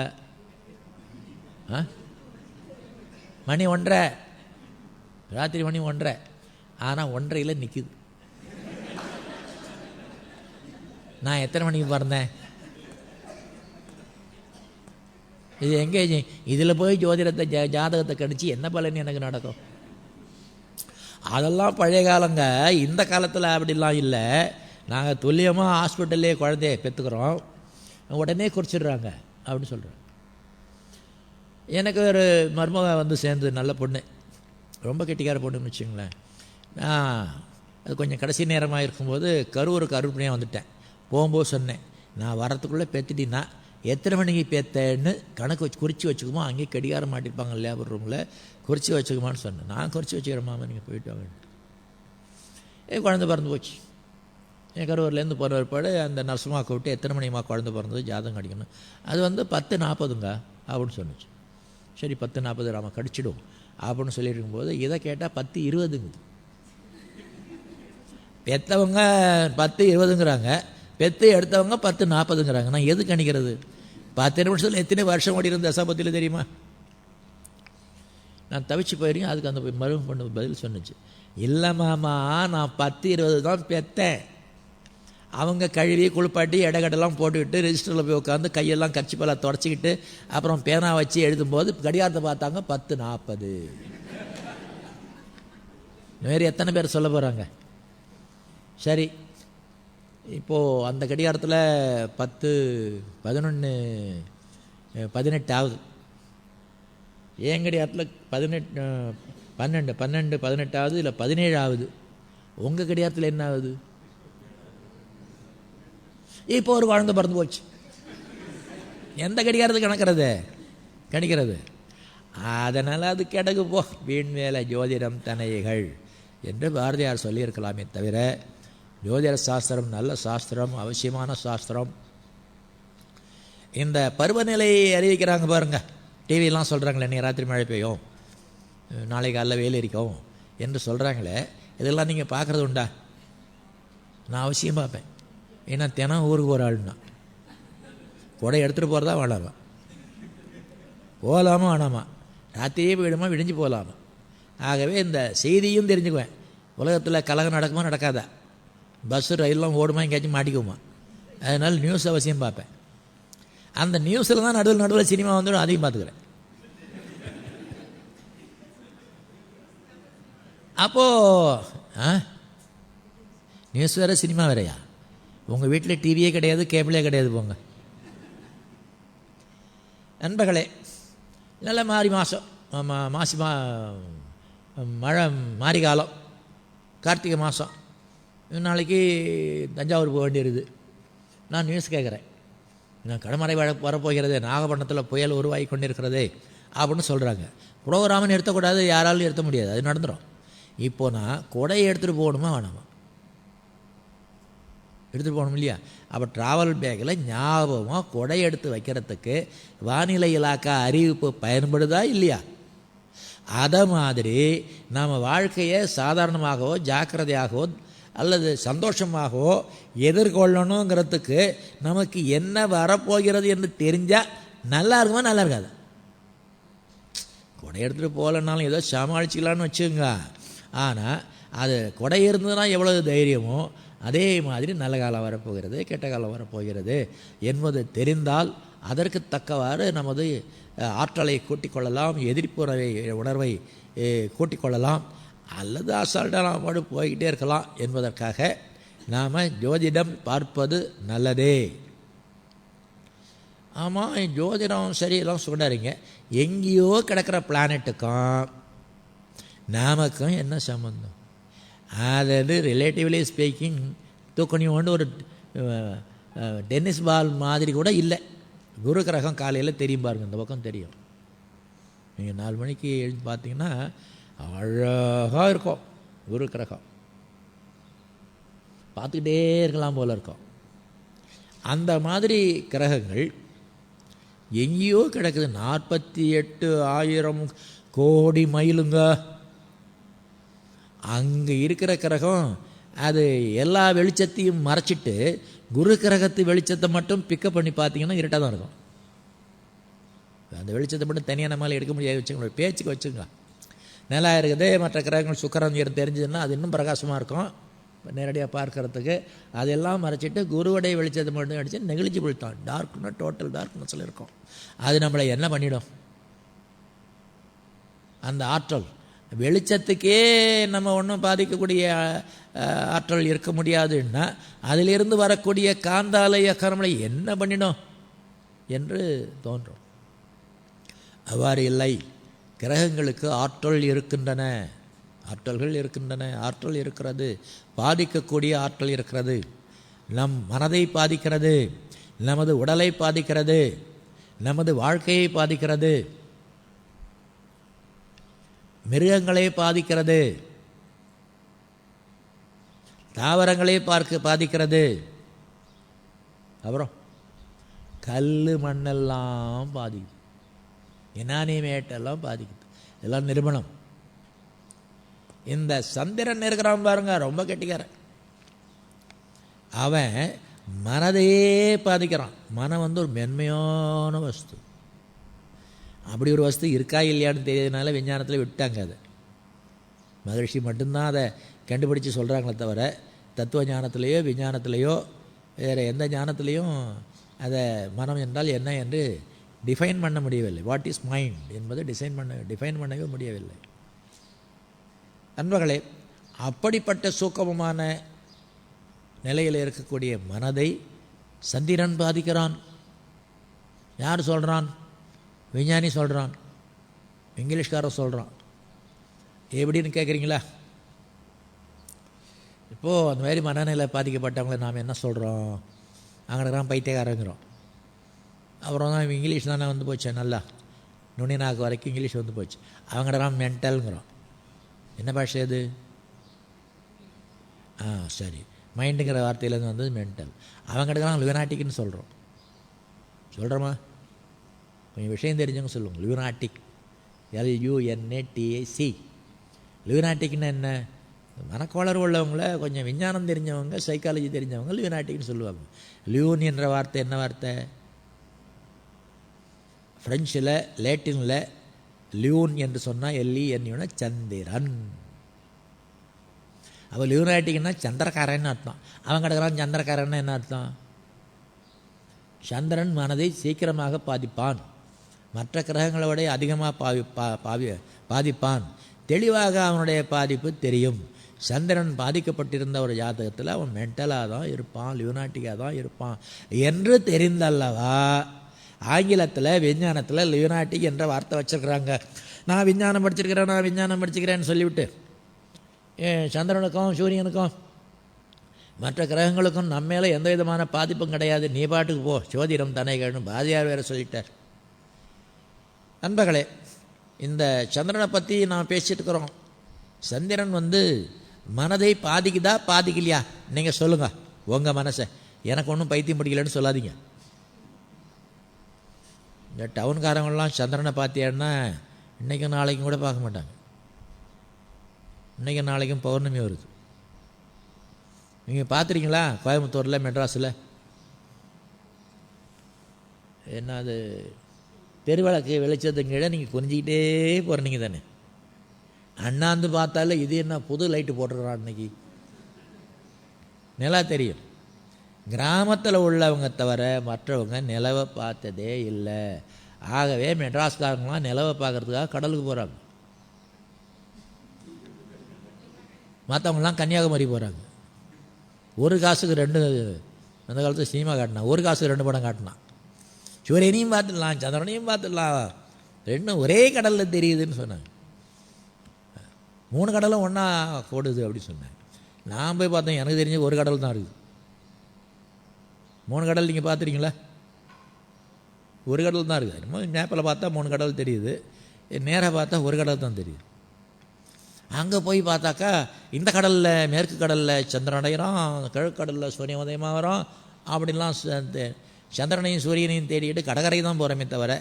மணி 1:30, ராத்திரி மணி 1:30. ஆனால் 1:30 நிற்குது. நான் எத்தனை மணிக்கு பிறந்தேன்? இது எங்கே? இதில் போய் ஜோதிடத்தை ஜாதகத்தை கணிச்சு என்ன பலன் எனக்கு நடக்கும்? அதெல்லாம் பழைய காலங்க. இந்த காலத்தில் அப்படிலாம் இல்லை. நாங்கள் துல்லியமாக ஹாஸ்பிட்டல்லே குழந்தைய பெற்றுக்கிறோம், உடனே குறிச்சிடுறாங்க அப்படின்னு சொல்கிறோம். எனக்கு ஒரு மருமக சேர்ந்து நல்ல பொண்ணு, ரொம்ப கெட்டிக்கார பொண்ணுன்னு வச்சுங்களேன். அது கொஞ்சம் கடைசி நேரமாக இருக்கும்போது கரூருக்கு அருப்பணியாக வந்துட்டேன். போகும்போது சொன்னேன், நான் வரத்துக்குள்ளே பெற்றுட்டின்னா எத்தனை மணிக்கு பேத்தேன்னு கணக்கு வச்சு குறித்து வச்சுக்குமா, அங்கேயே கடிகாரம் மாட்டிருப்பாங்க லேபர் ரூமில், குறித்து வச்சுக்குமான்னு சொன்னேன். நான் குறித்து வச்சுக்கிறேன் மாமா, நீங்கள் போயிட்டு வாங்க. குழந்தை பிறந்து போச்சு. என் கரூர்லேருந்து போகிற ஏற்பாடு அந்த நர்சுமா கூப்பிட்டு எத்தனை மணிமா குழந்தை பிறந்தது, ஜாதகம் கடிக்கணும். அது 10:40ங்க அப்படின்னு சொன்னிச்சு. சரி 10:40 நாம் கடிச்சிடுவோம் அப்படின்னு சொல்லிட்டு இருக்கும்போது இதை கேட்டால் 10 20ங்குது. பெற்றவங்க 10 20ங்கிறாங்க, பெற்று எடுத்தவங்க 10 40ங்கிறாங்க. நான் எது கணிக்கிறது? 10 நிமிஷத்தில் எத்தனை வருஷம் ஓடி இருந்த தசாபத்தியில் தெரியுமா? நான் தவிச்சு போயிருக்கேன். அதுக்கு அந்த மரும பொண்ணு பதில் சொன்னிச்சு, இல்லை மாமா, நான் 10 20 தான் பெற்றேன். அவங்க கழுவி குளிப்பாட்டி இடகடெல்லாம் போட்டுக்கிட்டு ரெஜிஸ்டரில் போய் உட்காந்து கையெல்லாம் கர்ச்சிப்பெல்லாம் தொடச்சிக்கிட்டு அப்புறம் பேனா வச்சு எழுதும்போது கடிகாரத்தை பார்த்தாங்க 10 40. வேறு எத்தனை பேர் சொல்ல போகிறாங்க? சரி, இப்போது அந்த கடிகாரத்தில் 10 11 18 ஆகுது. என் கடிகாரத்தில் 18 12 12 18 ஆகுது, இல்லை 17 ஆகுது. உங்கள் கடிகாரத்தில் என்ன ஆகுது? இப்போ ஒரு குழந்தை பிறந்து போச்சு. எந்த கடிகாரத்துக்கு கணிக்கிறது? அதனால் அது கிடக்கு போ, வீண் வேலை ஜோதிடம் தனைகள் என்று பாரதியார் சொல்லியிருக்கலாமே தவிர, ஜோதிட சாஸ்திரம் நல்ல சாஸ்திரம், அவசியமான சாஸ்திரம். இந்த பருவநிலையை அறிவிக்கிறாங்க பாருங்க, டிவிலாம் சொல்கிறாங்களே, இன்றைக்கி ராத்திரி மழை பெய்யும், நாளை காலையில் வெயில் இருக்கும் என்று சொல்கிறாங்களே, இதெல்லாம் நீங்கள் பார்க்குறது உண்டா? நான் அவசியம் பார்ப்பேன். ஏன்னா தினம் ஊருக்கு ஒரு ஆளுன்னா கொடை எடுத்துகிட்டு போகிறதா வேணாமா, போகலாமா வேணாமா, ராத்திரியே போயிடுமா விடிஞ்சு போகலாமா. ஆகவே இந்த செய்தியும் தெரிஞ்சுக்குவேன். உலகத்தில் கலகம் நடக்குமா நடக்காதா, பஸ்ஸு ரயிலெலாம் ஓடுமா, எங்கேயாச்சும் மாட்டிக்குமா. அதனால் நியூஸ் அவசியம் பார்ப்பேன். அந்த நியூஸில் தான் நடுவில் சினிமா வந்துடும், அதையும் பார்த்துக்கிறேன். அப்போது நியூஸ் வேறு சினிமா வேறையா? உங்கள் வீட்டில் டிவியே கிடையாது, கேபிளே கிடையாது போங்க. நண்பர்களே, நல்ல மாசி மழை மாரி காலம், கார்த்திகை மாதம். நாளைக்கு தஞ்சாவூர் போக வேண்டியிருது. நான் நியூஸ் கேட்குறேன், நான் கடமடை வரப்போகிறது, நாகப்பட்டினத்தில் புயல் உருவாகி கொண்டிருக்கிறதே அப்படின்னு சொல்கிறாங்க. ப்ரோக்ராம்னு நிறுத்தக்கூடாது, யாராலும் நிறுத்த முடியாது, அது நடந்துடும். இப்போ நான் கொடையை எடுத்துகிட்டு போகணுமா வேணாமா? எடுத்துகிட்டு போகணும் இல்லையா? அப்போ ட்ராவல் பேக்கில் ஞாபகமாக கொடை எடுத்து வைக்கிறதுக்கு வானிலை இலாக்கா அறிவிப்பு பயன்படுதா இல்லையா? அதை மாதிரி நாம் வாழ்க்கையை சாதாரணமாகவோ ஜாக்கிரதையாகவோ அல்லது சந்தோஷமாகவோ எதிர்கொள்ளணுங்கிறதுக்கு நமக்கு என்ன வரப்போகிறது என்று தெரிஞ்சால் நல்லா இருக்குமா நல்லா இருக்காது? கொடை எடுத்துகிட்டு போகலன்னாலும் ஏதோ சமாளிச்சிக்கலான்னு வச்சுங்க. ஆனால் அது கொடை இருந்ததுன்னா எவ்வளவு தைரியமோ அதே மாதிரி நல்ல காலம் வரப்போகிறது, கெட்ட காலம் வரப்போகிறது என்பது தெரிந்தால் அதற்கு தக்கவாறு நமது ஆற்றலை கூட்டிக்கொள்ளலாம், எதிர்ப்பு உணர்வை கூட்டிக்கொள்ளலாம், அல்லது அசால்ட்டாக நாம் பாடு போய்கிட்டே இருக்கலாம் என்பதற்காக நாம் ஜோதிடம் பார்ப்பது நல்லதே. ஆமாம், ஜோதிடம் சரி எல்லாம் சொல்கிறாருங்க. எங்கேயோ கிடக்கிற பிளானட்டுக்கும் நமக்கும் என்ன சம்பந்தம்? அதாவது ரிலேட்டிவ்லி ஸ்பீக்கிங் தூக்கணி ஒன்று ஒரு டென்னிஸ் பால் மாதிரி கூட இல்லை. குரு கிரகம் காலையில் தெரியும் பாருங்கள், இந்த பக்கம் தெரியும். நீங்கள் 4 மணிக்கு எழுதி பார்த்தீங்கன்னா அழகாக இருக்கும் குரு கிரகம், பார்த்துக்கிட்டே இருக்கலாம் போல் இருக்கும். அந்த மாதிரி கிரகங்கள் எங்கேயோ கிடக்குது, 48,000 கோடி மைலுங்க. அங்கே இருக்கிற கிரகம் அது எல்லா வெளிச்சத்தையும் மறைச்சிட்டு குரு கிரகத்து வெளிச்சத்தை மட்டும் பிக்கப் பண்ணி பார்த்தீங்கன்னா இருட்டாக தான் இருக்கும். அந்த வெளிச்சத்தை மட்டும் தனியாக நம்மளால் எடுக்க முடியாது, வச்சுக்கோங்க, பேச்சுக்கு வச்சுங்க. நல்லா இருக்குது. மற்ற கிரகங்கள் சுக்கிரன் தெரிஞ்சதுன்னா அது இன்னும் பிரகாசமாக இருக்கும் நேரடியாக பார்க்கறதுக்கு. அதெல்லாம் மறைச்சிட்டு குருவுடைய வெளிச்சத்தை மட்டும் அடித்து நெகிழிச்சிபிள் தான், டார்க்னா டோட்டல் டார்க்னஸில் இருக்கும். அது நம்மளை என்ன பண்ணிடும்? அந்த ஆற்றல் வெளிச்சத்துக்கே நம்ம ஒன்றும் பாதிக்கக்கூடிய ஆற்றல் இருக்க முடியாதுன்னா அதிலிருந்து வரக்கூடிய காந்தாலய கர்மலை என்ன பண்ணிடும் என்று தோன்றும். அவ்வாறு இல்லை. கிரகங்களுக்கு ஆற்றல்கள் இருக்கின்றன, ஆற்றல் இருக்கிறது, பாதிக்கக்கூடிய ஆற்றல் இருக்கிறது. நம் மனதை பாதிக்கிறது, நமது உடலை பாதிக்கிறது, நமது வாழ்க்கையை பாதிக்கிறது, மிருகங்களை பாதிக்கிறது, தாவரங்களை பாதிக்கிறது, அப்புறம் கல் மண்ணெல்லாம் பாதிக்குது, இனானிமேட்டெல்லாம் பாதிக்குது. எல்லாம் நிரூபணம். இந்த சந்திரன் இருக்கிறான் பாருங்க, ரொம்ப கெட்டிக்காரன். அவன் மனதையே பாதிக்கிறான். மனம் வந்து ஒரு மென்மையான வஸ்து. அப்படி ஒரு வஸ்து இருக்கா இல்லையான்னு தெரியறதுனால விஞ்ஞானத்தில் விட்டாங்க. அதை மகரிஷி மட்டும்தான் அதை கண்டுபிடிச்சு சொல்கிறாங்களே தவிர தத்துவ ஞானத்திலேயோ விஞ்ஞானத்திலேயோ வேறு எந்த ஞானத்திலையும் அதை மனம் என்றால் என்ன என்று டிஃபைன் பண்ண முடியவில்லை. வாட் இஸ் மைண்ட் என்பதை டிஃபைன் பண்ணவே முடியவில்லை. நண்பர்களே, அப்படிப்பட்ட சூக்கமமான நிலையில் இருக்கக்கூடிய மனதை சந்திரன் பாதிக்கிறான். யார் சொல்கிறான்? விஞ்ஞானி சொல்கிறான், இங்கிலீஷ்காரன் சொல்கிறான். எப்படின்னு கேட்குறீங்களா? இப்போது அந்த மாதிரி மனநிலை பாதிக்கப்பட்டவங்களை நாம் என்ன சொல்கிறோம்? அங்கெல்லாம் பைத்தியக்காரங்கிறோம். அப்புறம் தான் இங்கிலீஷ் தானே வந்து போச்சு, நல்லா நுனி நாக்கு வரைக்கும் இங்கிலீஷ் வந்து போச்சு. அவங்கடலாம் மென்டல்ங்கிறோம். என்ன பாஷை அது? சரி, மைண்டுங்கிற வார்த்தையிலேருந்து வந்தது மென்டல். அவங்கடலாம் லுனாட்டிக்னு சொல்கிறோமா? கொஞ்சம் விஷயம் தெரிஞ்சவங்க சொல்லுவோம். Lunatic, LUNATIC. லுனாட்டிக்னு என்ன? மனக்கோளறு உள்ளவங்கள, கொஞ்சம் விஞ்ஞானம் தெரிஞ்சவங்க, சைக்காலஜி தெரிஞ்சவங்க லுனாட்டிக்னு சொல்லுவாங்க. லியூன் என்ற வார்த்தை என்ன வார்த்தை? ஃப்ரெஞ்சில், லேட்டினில் லியூன் என்று சொன்னால் LEN சந்திரன். அப்போ லுனாட்டிக்னா சந்திரக்காரன்னு அர்த்தம். அவங்க கிடக்கிறான் சந்திரக்காரன்னு என்ன அர்த்தம்? சந்திரன் மனதை சீக்கிரமாக பாதிப்பான், மற்ற கிரகங்களை விட அதிகமாக பாதிப்பான். தெளிவாக அவனுடைய பாதிப்பு தெரியும். சந்திரன் பாதிக்கப்பட்டிருந்த ஒரு ஜாதகத்தில் அவன் மென்டலாக தான் இருப்பான், லியூனாட்டிக்காக தான் இருப்பான் என்று தெரிந்தல்லவா ஆங்கிலத்தில் விஞ்ஞானத்தில் லியூனாட்டிக் என்ற வார்த்தை வச்சுருக்குறாங்க. நான் விஞ்ஞானம் படிச்சிருக்கிறேன்னு சொல்லிவிட்டு சந்திரனுக்கும் சூரியனுக்கும் மற்ற கிரகங்களுக்கும் நம்ம மேலே எந்த விதமான பாதிப்பும் கிடையாது, நீ பாட்டுக்கு போ, சோதிடம் தானே கேள்னு பாரதியார் வேறு சொல்லிட்டார். நண்பர்களே, இந்த சந்திரனை பற்றி நான் பேசிட்டு இருக்கிறோம். சந்திரன் வந்து மனதை பாதிக்குதா பாதிக்கலையா? நீங்கள் சொல்லுங்கள் உங்கள் மனசை. எனக்கு ஒன்றும் பைத்தியம் பிடிக்கலன்னு சொல்லாதீங்க. இந்த டவுன்காரங்களாம் சந்திரனை பார்த்தியான்னா இன்றைக்கும் நாளைக்கும் கூட பார்க்க மாட்டாங்க. இன்றைக்கும் நாளைக்கும் பௌர்ணமி வருது. நீங்கள் பார்த்துருக்கீங்களா? கோயம்புத்தூரில், மெட்ராஸில் என்ன அது தெருவிளக்கு வெளிச்சத்துங்கிட்ட நீங்கள் குறிஞ்சிக்கிட்டே போகிறீங்க தானே. அண்ணாந்து பார்த்தால இது என்ன புது லைட்டு போட்டுருறான் அன்னைக்கு நிலா தெரியும். கிராமத்தில் உள்ளவங்க தவிர மற்றவங்க நிலவை பார்த்ததே இல்லை. ஆகவே மெட்ராஸ்காரங்களாம் நிலவை பார்க்குறதுக்காக கடலுக்கு போகிறாங்க. மற்றவங்களாம் கன்னியாகுமரி போகிறாங்க. ஒரு காசுக்கு 2, அந்த காலத்தில் சினிமா காட்டினான், ஒரு காசுக்கு 2 படம் காட்டினான். சூரியனையும் பார்த்துடலாம், சந்திரனையும் பார்த்துடலாம், 2 ஒரே கடலில் தெரியுதுன்னு சொன்னாங்க. 3 கடலும் ஒன்றா போடுது அப்படின்னு சொன்னாங்க. நான் போய் பார்த்தேன், எனக்கு தெரிஞ்ச ஒரு கடல் தான் இருக்குது. 3 கடல் நீங்கள் பார்த்துறீங்களா? ஒரு கடல் தான் இருக்குது. என்னமோ மேப்பில் பார்த்தா 3 கடல் தெரியுது, நேராக பார்த்தா ஒரு கடல் தான் தெரியுது. அங்கே போய் பார்த்தாக்கா இந்த கடலில், மேற்கு கடலில் சந்திரன் அடைகிறான், கிழக்கு கடலில் சூரியன் உதயமாக வரும். அப்படின்லாம் சந்திரனையும் சூரியனையும் தேடிட்டு கடற்கரை தான் போகிறோமே தவிர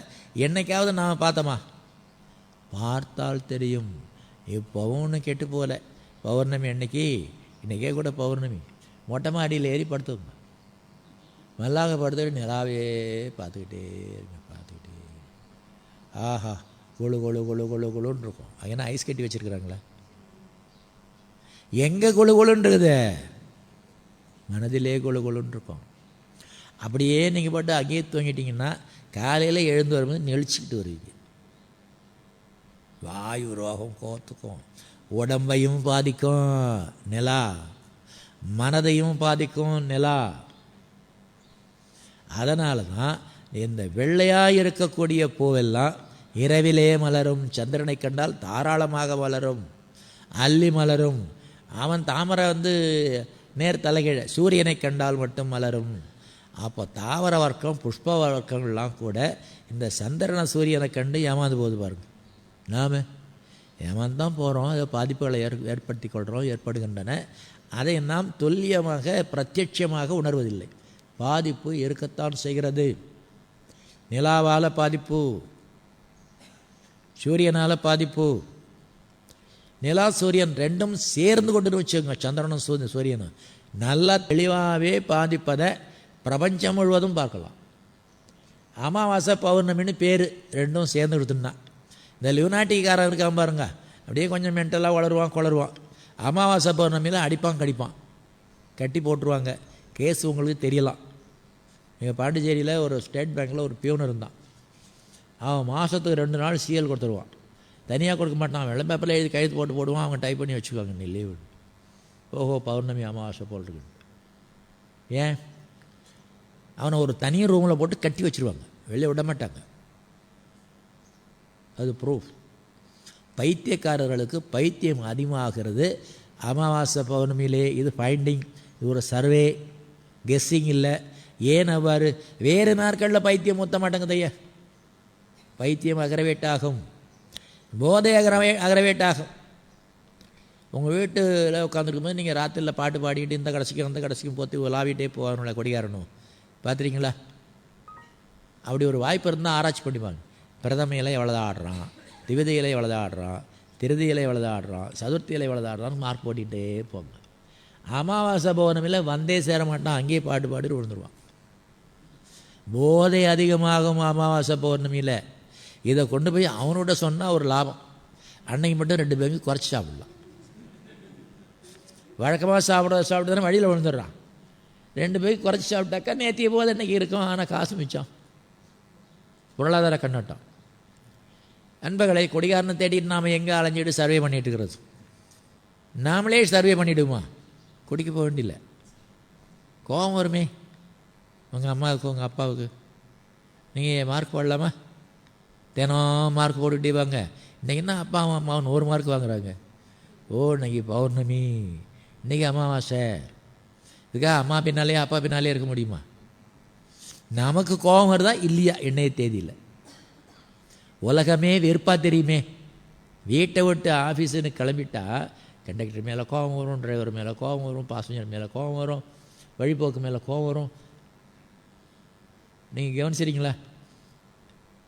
என்னைக்காவது நாம் பார்த்தோமா? பார்த்தால் தெரியும். இப்போவும் ஒன்று கெட்டு போகல. பௌர்ணமி இன்றைக்கே கூட பௌர்ணமி, மொட்டமாக அடியில் ஏறி படுத்துங்க, மல்லாக படுத்துட்டு நிலாவே பார்த்துக்கிட்டே ஆஹா கொழு கொழு கொழு கொழு கொழுன்னு இருக்கும். ஏன்னா ஐஸ் கட்டி வச்சுருக்குறாங்களே. எங்கே கொழு கொழுன்றது? மனதிலே கொழு கொழுன்னு இருக்கும். அப்படியே நீங்கள் பாட்டு அங்கேயே தூங்கிட்டீங்கன்னா காலையில் எழுந்து வரும்போது நெளிச்சிக்கிட்டு வருவீங்க. வாயு ரோகம் கோத்துக்கும், உடம்பையும் பாதிக்கும் நிலா, மனதையும் பாதிக்கும் நிலா. அதனால தான் இந்த வெள்ளையாக இருக்கக்கூடிய பூவெல்லாம் இரவிலே மலரும். சந்திரனை கண்டால் தாராளமாக மலரும், அல்லி மலரும். அவன் தாமரை வந்து நேர் தலைகீழ, சூரியனை கண்டால் மட்டும் மலரும். அப்போ தாவர வர்க்கம், புஷ்ப வர்க்கங்கள்லாம் கூட இந்த சந்திரனை சூரியனை கண்டு ஏமாந்து போகுது பாருங்க. நாம் ஏமாந்து தான் போகிறோம், அதை பாதிப்புகளை ஏற்படுகின்றன. அதை நாம் துல்லியமாக பிரத்யட்சமாக உணர்வதில்லை. பாதிப்பு இருக்கத்தான் செய்கிறது. நிலாவால் பாதிப்பு, சூரியனால் பாதிப்பு. நிலா சூரியன் ரெண்டும் சேர்ந்து கொண்டு வச்சுக்கோங்க, சந்திரனும் சூரியனும் நல்லா தெளிவாகவே பாதிப்பதை பிரபஞ்சம் முழுவதும் பார்க்கலாம். அமாவாசை பௌர்ணமின்னு பேர் ரெண்டும் சேர்ந்து கொடுத்துன்னா, இந்த லியூனாட்டிக்காரன் இருக்கான் பாருங்க, அப்படியே கொஞ்சம் மென்டலாக குளருவான். அமாவாசை பௌர்ணமியில் அடிப்பான் கடிப்பான், கட்டி போட்டுருவாங்க. கேஸ் உங்களுக்கு தெரியலாம். எங்கள் பாண்டிச்சேரியில் ஒரு ஸ்டேட் பேங்க்கில் ஒரு பியூன் இருந்தான். அவன் மாதத்துக்கு 2 நாள் சிஎல் கொடுத்துருவான். தனியாக கொடுக்க மாட்டான், வெள்ளை பேப்பரில் எழுதி கைது போடுவான். அவங்க டைப் பண்ணி வச்சுக்குவாங்க, நீ லீவு. ஓஹோ, பௌர்ணமி அமாவாசை போல் இருக்கு. ஏன்? அவனை ஒரு தனி ரூமில் போட்டு கட்டி வச்சுருவாங்க, வெளியே விட மாட்டாங்க. அது ப்ரூஃப். பைத்தியக்காரர்களுக்கு பைத்தியம் அதிகமாகிறது அமாவாசை பௌர்ணமியிலே. இது ஃபைண்டிங், இது ஒரு சர்வே, கெஸ்ஸிங் இல்லை. ஏன் அவ்வாறு? வேறு நாட்களில் பைத்தியம் ஊற்ற மாட்டேங்குது ஐயா. பைத்தியம் அக்ரவேட் ஆகும், போதை அக்ரவேட் ஆகும். உங்கள் வீட்டில் உட்காந்துருக்கும்போது நீங்கள் ராத்திரியில் பாட்டு பாடிக்கிட்டு இந்த கடைசிக்கும் அந்த கடைசிக்கும் போத்து விளாவிட்டே போகணும்ல கொடிகாரணும், பார்த்துறீங்களா? அப்படி ஒரு வாய்ப்பு இருந்தால் ஆராய்ச்சி பண்ணிப்பாங்க. பிரதம இலை எவ்வளோதான் ஆடுறான், திவிதை இலை எவ்வளோதான் ஆடுறான், திருதி இலை எவ்வளோதான் ஆடுறான், சதுர்த்தி இலை எவ்வளோதான் ஆடுறான்னு மார்க் போட்டிகிட்டே போங்க. அமாவாசை பௌர்ணமியில் வந்தே சேர மாட்டான், அங்கேயே பாட்டு பாடிட்டு விழுந்துருவான். போதை அதிகமாகும் அமாவாசை பௌர்ணமியில். இதை கொண்டு போய் அவனோட சொன்னால் ஒரு லாபம். அன்னைக்கு மட்டும் 2 பேருக்கு குறைச்சி சாப்பிடலாம். வழக்கமாக சாப்பிட்றதானே வழியில் விழுந்துடுறான். 2 பேருக்கு குறைச்சி சாப்பிட்டாக்கா நேற்றைய போது இன்றைக்கி இருக்கும், ஆனால் காசு மிச்சம். பொருளாதார கண்ணோட்டம். நண்பர்களை, கொடிகாரனை தேடிட்டு நாம் எங்கே அலைஞ்சிட்டு சர்வே பண்ணிட்டு இருக்கிறது? நாமளே சர்வே பண்ணிவிடுமா? குடிக்க போக வேண்டியில்லை. கோபம் வருமே உங்கள் அம்மாவுக்கு உங்கள் அப்பாவுக்கு. நீங்கள் மார்க் போடலாமா? தினம் மார்க் போட்டுக்கிட்டே வாங்க. இன்றைக்கி என்ன அப்பா அம்மாவும் 100 மார்க் வாங்குறாங்க. ஓ, இன்றைக்கி பௌர்ணமி, இன்றைக்கி அமாவாசை. இதுக்காக அம்மா பின்னாலே அப்பா பின்னாலே இருக்க முடியுமா? நமக்கு கோபம் வருதா இல்லையா? என்னைய தேதியில் உலகமே வெறுப்பாக தெரியுமே. வீட்டை விட்டு ஆஃபீஸுன்னு கிளம்பிட்டா கண்டக்டர் மேலே கோபம் வரும், டிரைவர் மேலே கோபம் வரும், பாசஞ்சர் மேலே கோபம் வரும், வழிபோக்கு மேலே கோபம் வரும். நீங்கள் கவனிச்சிருங்களா?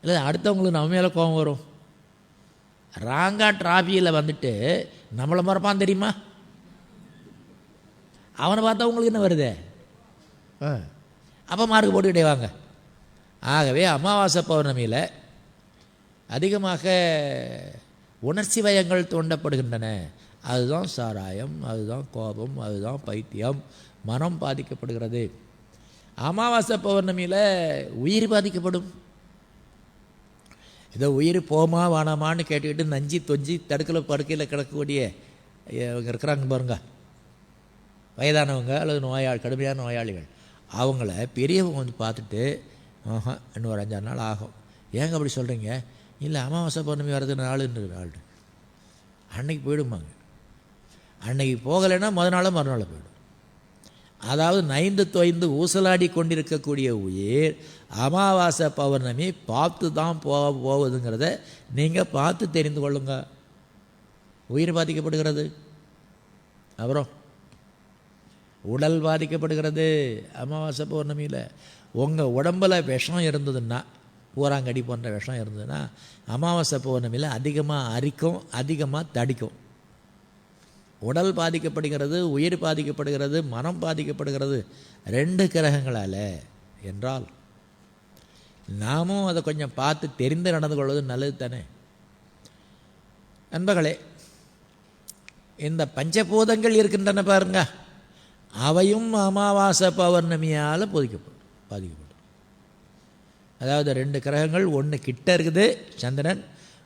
இல்லை, அடுத்தவங்களுக்கு நம்ம மேலே கோபம் வரும். ராங்கா டிராஃபிக்கில் வந்துட்டு நம்மளை மறப்பான் தெரியுமா? அவனை பார்த்தா உங்களுக்கு என்ன வருது? அப்போ மார்க் போட்டுக்கிட்டே வாங்க. ஆகவே அமாவாசை பௌர்ணமியில் அதிகமாக உணர்ச்சி வயங்கள் தூண்டப்படுகின்றன. அதுதான் சாராயம், அதுதான் கோபம், அதுதான் பைத்தியம். மனம் பாதிக்கப்படுகிறது. அமாவாசை பௌர்ணமியில் உயிர் பாதிக்கப்படும். ஏதோ உயிர் போமா வானாமான்னு கேட்டுக்கிட்டு நஞ்சி தொஞ்சி தடுக்கல படுக்கையில் கிடக்கக்கூடிய இவங்க இருக்கிறாங்க பாருங்க, வயதானவங்க அல்லது கடுமையான நோயாளிகள். அவங்கள பெரியவங்க வந்து பார்த்துட்டு இன்னும் ஒரு 5-6 நாள் ஆகும். ஏங்க அப்படி சொல்கிறீங்க? இல்லை, அமாவாசை பௌர்ணமி வர்றது நாளுன்னு நாள் அன்னைக்கு போயிடுமாங்க. அன்னைக்கு போகலைன்னா மறுநாள் போயிடும். அதாவது நைந்து தொய்ந்து ஊசலாடி கொண்டிருக்கக்கூடிய உயிர் அமாவாசை பௌர்ணமி பார்த்து தான் போகுதுங்கிறத நீங்கள் பார்த்து தெரிந்து கொள்ளுங்க. உயிர் பாதிக்கப்படுகிறது, அப்புறம் உடல் பாதிக்கப்படுகிறது. அமாவாசை பௌர்ணமியில் உங்கள் உடம்பில் விஷம் இருந்ததுன்னா, பூராங்கடி போன்ற விஷம் இருந்ததுன்னா அமாவாசை பௌர்ணமியில் அதிகமாக அரிக்கும், அதிகமாக தடிக்கும். உடல் பாதிக்கப்படுகிறது, உயிர் பாதிக்கப்படுகிறது, மனம் பாதிக்கப்படுகிறது 2 கிரகங்களால் என்றால் நாமும் அதை கொஞ்சம் பார்த்து தெரிந்து நடந்து கொள்வது நல்லது தானே. நண்பர்களே, இந்த பஞ்சபூதங்கள் இருக்கின்றன பாருங்க, அவையும் அமாவாசை பௌர்ணமியால் பாதிக்கப்படும். அதாவது 2 கிரகங்கள், ஒன்று கிட்ட இருக்குது சந்திரன்,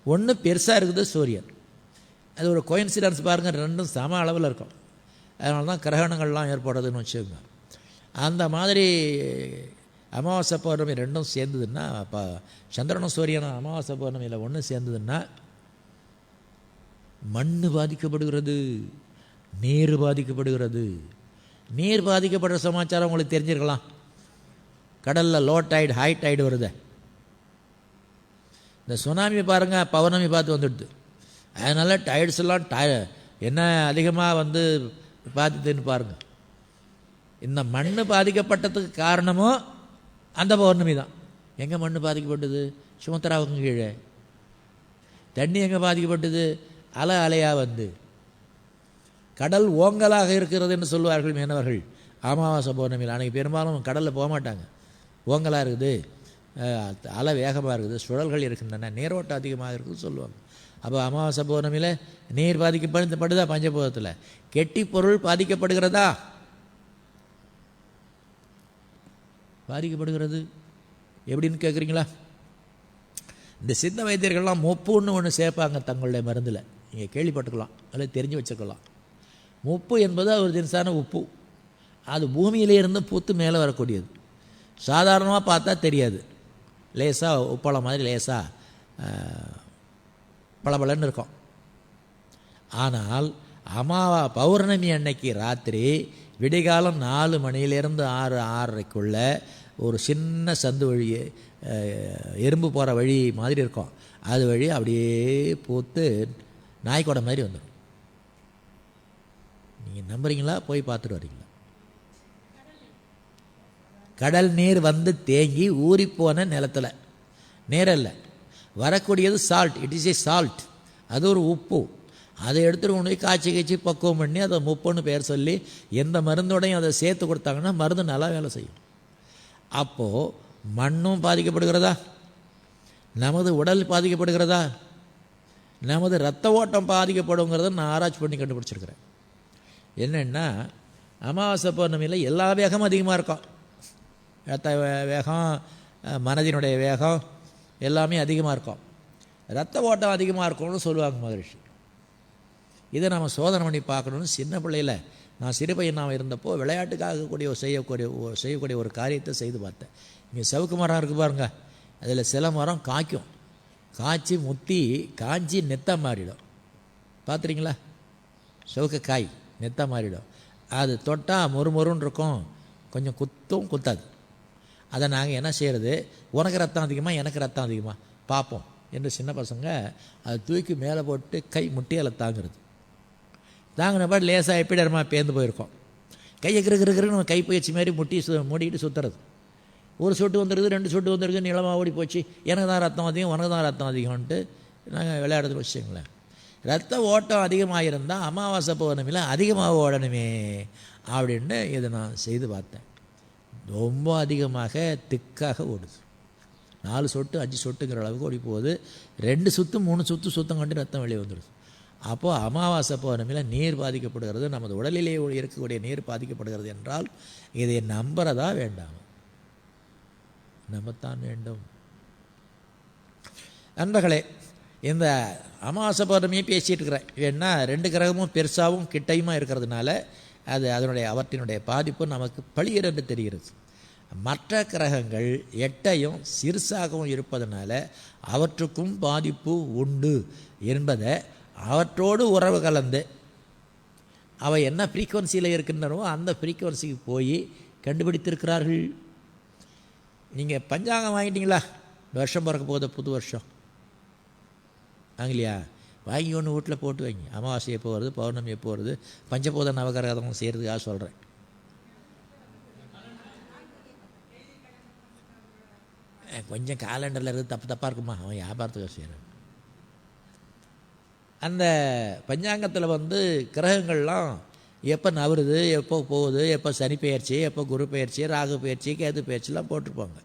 ஒன்று பெருசாக இருக்குது சூரியன். அது ஒரு கோயின்சிடன்ஸ் பாருங்கள், 2ம் சம அளவில் இருக்கும். அதனால தான் கிரகணங்கள்லாம் ஏற்படுறதுன்னு வச்சுக்கோங்க. அந்த மாதிரி அமாவாசை பௌர்ணமி 2ம் சேர்ந்ததுன்னா, இப்போ சந்திரனும் சூரியனும் அமாவாசை பௌர்ணமியில் ஒன்று சேர்ந்ததுன்னா மண் பாதிக்கப்படுகிறது, நீர் பாதிக்கப்படுகிறது. நீர் பாதிக்கப்படுற சமாச்சாரம் உங்களுக்கு தெரிஞ்சிருக்கலாம். கடலில் லோ டைடு ஹை டைடு வருது. இந்த சுனாமி பாருங்கள், பௌர்ணமி பார்த்து வந்துடுது. அதனால் டைட்ஸ் எல்லாம் என்ன அதிகமாக வந்து பாதித்துன்னு பாருங்கள். இந்த மண் பாதிக்கப்பட்டதுக்கு காரணமும் அந்த பௌர்ணமி தான். எங்கே மண் பாதிக்கப்பட்டது? சுமத்ராவுக்கு கீழே. தண்ணி எங்கே பாதிக்கப்பட்டது? அலையாக வந்து. கடல் ஓங்கலாக இருக்கிறது என்று சொல்வார்கள் மீனவர்கள் அமாவாசை பௌர்ணமியில். அன்றைக்கி பெரும்பாலும் கடலில் போக மாட்டாங்க. ஓங்கலாக இருக்குது, அலை வேகமாக இருக்குது, சுழல்கள் இருக்கின்றன, நீரோட்டம் அதிகமாக இருக்குதுன்னு சொல்லுவாங்க. அப்போ அமாவாசை பௌர்ணமியில் நீர் பாதிக்கப்படுதா? பஞ்சபூதத்தில் கெட்டி பொருள் பாதிக்கப்படுகிறதா? பாதிக்கப்படுகிறது. எப்படின்னு கேட்குறீங்களா? இந்த சித்த வைத்தியர்கள்லாம் முப்புன்னு ஒன்று சேர்ப்பாங்க தங்களுடைய மருந்தில். நீங்கள் கேள்விப்பட்டுக்கலாம், அதில் தெரிஞ்சு வச்சுக்கலாம். முப்பு என்பது ஒரு தினசான உப்பு. அது பூமியிலேருந்து பூத்து மேலே வரக்கூடியது. சாதாரணமாக பார்த்தா தெரியாது, லேசாக உப்பளம் மாதிரி லேசாக பளபளன்னு இருக்கும். ஆனால் பௌர்ணமி அன்னைக்கு ராத்திரி விடிகாலம் 4 மணியிலேருந்து 6, 6:30க்குள்ள ஒரு சின்ன சந்து வழி, எறும்பு போகிற வழி மாதிரி இருக்கும், அது வழி அப்படியே பூத்து நாய்க்கொடை மாதிரி வந்துடும். நீங்கள் நம்புறீங்களா? போய் பார்த்துட்டு வரீங்களா? கடல் நீர் வந்து தேங்கி ஊறிப்போன நிலத்தில் நேரல்ல வரக்கூடியது salt. It is a salt. அது ஒரு உப்பு. அதை எடுத்துகிட்டு கொண்டு போய் காய்ச்சி பக்குவம் பண்ணி அதை முப்புன்னு பேர் சொல்லி எந்த மருந்தோடையும் அதை சேர்த்து கொடுத்தாங்கன்னா மருந்து நல்லா வேலை செய்யும். அப்போது மண்ணும் பாதிக்கப்படுகிறதா? நமது உடல் பாதிக்கப்படுகிறதா? நமது இரத்த ஓட்டம் பாதிக்கப்படுங்கிறத நான் ஆராய்ச்சி பண்ணி கண்டுபிடிச்சிருக்கிறேன். என்னென்னா, அமாவாசை பௌர்ணமியில் எல்லா வேகமும் அதிகமாக இருக்கும். இரத்த வேகம், மனதினுடைய வேகம் எல்லாமே அதிகமாக இருக்கும். இரத்த ஓட்டம் அதிகமாக இருக்கும்னு சொல்லுவாங்க மகரிஷி. இதை நம்ம சோதனை பண்ணி பார்க்கணுன்னு சின்ன பிள்ளையில், நான் சிறு பையனாக இருந்தப்போ விளையாட்டுக்காக செய்யக்கூடிய ஒரு காரியத்தை செய்து பார்த்தேன். இங்கே சவுக்கு மரம் இருக்குது பாருங்க, அதில் சில மரம் காய்க்கும். காய்ச்சி முத்தி காய்ச்சி நெத்தா மாறிடும். பார்த்துறீங்களா? சவுக்கு காய் நெத்தா மாறிடும். அது தொட்டால் மொறுமொறுன்னு இருக்கும், கொஞ்சம் குத்தாது. அதை நாங்கள் என்ன செய்கிறது, உனக்கு ரத்தம் அதிகமாக எனக்கு ரத்தம் அதிகமாக பார்ப்போம் என்று சின்ன பசங்க அதை தூக்கி மேலே போட்டு கை முட்டியால் தாங்கிறது. தாங்கினப்பா லேசாக எப்பிடரமாக பேர்ந்து போயிருக்கோம். கையை கிருன்னு கைப்பயிற்சி மாதிரி மூடிக்கிட்டு சுற்றுறது. ஒரு சொட்டு வந்துடுது, 2 சொட்டு வந்துடுது, நிலமாக ஓடி போச்சு, எனக்கு தான் ரத்தம் அதிகம், உனக்கு தான் ரத்தம் அதிகம்ன்ட்டு நாங்கள் விளையாடுறது வச்சுங்களேன். ரத்த ஓட்டம் அதிகமாக இருந்தால் அமாவாசை பௌர்ணமியில் அதிகமாக ஓடணுமே அப்படின்னு இதை நான் செய்து பார்த்தேன். ரொம்ப அதிகமாக திக்காக ஓடுது. 4 சொட்டு 5 சொட்டுங்கிற அளவுக்கு ஓடி போகுது. 2 சுற்று 3 சுற்று சுத்தம் கண்டு ரத்தம் வெளியே வந்துடுது. அப்போது அமாவாசை பௌர்ணமியில் நீர் பாதிக்கப்படுகிறது, நமது உடலிலே இருக்கக்கூடிய நீர் பாதிக்கப்படுகிறது என்றால் இதை நம்புறதா வேண்டாம்? நம்பத்தான் வேண்டும். நண்பர்களே, இந்த அமாவாசை பௌர்ணமியை பேசிகிட்டு இருக்கிறேன். ஏன்னா 2 கிரகமும் பெருசாகவும் கிட்டையுமா இருக்கிறதுனால அவற்றினுடைய பாதிப்பு நமக்கு பளிரென்று தெரிகிறது. மற்ற கிரகங்கள் எட்டையும் சிறுசாகவும் இருப்பதனால அவற்றுக்கும் பாதிப்பு உண்டு என்பதை அவற்றோடு உறவு கலந்து அவை என்ன ஃப்ரீக்குவன்சியில் இருக்கின்றனவோ அந்த ஃப்ரீக்குவன்சிக்கு போய் கண்டுபிடித்திருக்கிறார்கள். நீங்கள் பஞ்சாங்கம் வாங்கிட்டீங்களா? வருஷம் பிறக்க போகுது, புது வருஷம் வாங்கலையா? வாங்கி ஒன்று வீட்டில் போட்டு வைங்க. அமாவாசை எப்போ வருது, பௌர்ணமி எப்போ வருது, பஞ்சபூத நவகிரகம் செய்கிறதுக்காக சொல்கிறேன். கொஞ்சம் காலண்டரில் இருந்து தப்பாக இருக்குமா, அவன் வியாபாரத்துக்காக செய்கிறான். அந்த பஞ்சாங்கத்தில் கிரகங்கள்லாம் எப்போ நவருது, எப்போ போகுது, எப்போ சனி பெயர்ச்சி, எப்போ குரு பெயர்ச்சி, ராகு பெயர்ச்சி, கேது பெயர்ச்சிலாம் போட்டிருப்பாங்க.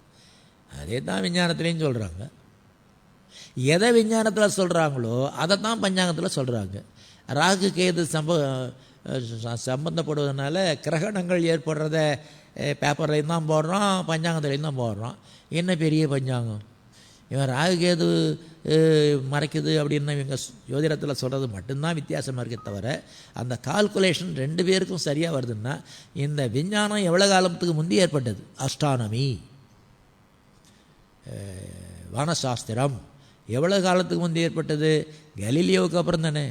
அதே தான் விஞ்ஞானத்துலேயும் சொல்கிறாங்க. எதை விஞ்ஞானத்தில் சொல்கிறாங்களோ அதை தான் பஞ்சாங்கத்தில் சொல்கிறாங்க. ராகு கேது சம்பந்தப்படுவதனால கிரகணங்கள் ஏற்படுறத பேப்பர்லையும் தான் போடுறோம், பஞ்சாங்கத்துலேயும் தான் போடுறோம். என்ன பெரிய பஞ்சாங்கம்? இவன் ராகு கேது மறைக்குது அப்படின்னு இவங்க ஜோதிடத்தில் சொல்கிறது மட்டும்தான் வித்தியாசமாக இருக்கே தவிர அந்த கால்குலேஷன் 2 பேருக்கும் சரியாக வருதுன்னா இந்த விஞ்ஞானம் எவ்வளோ காலத்துக்கு முந்தி ஏற்பட்டது? அஸ்ட்ரானமி, வானசாஸ்திரம் எவ்வளோ காலத்துக்கு முந்தி ஏற்பட்டது? கலீலியோவுக்கு அப்புறம் தானே.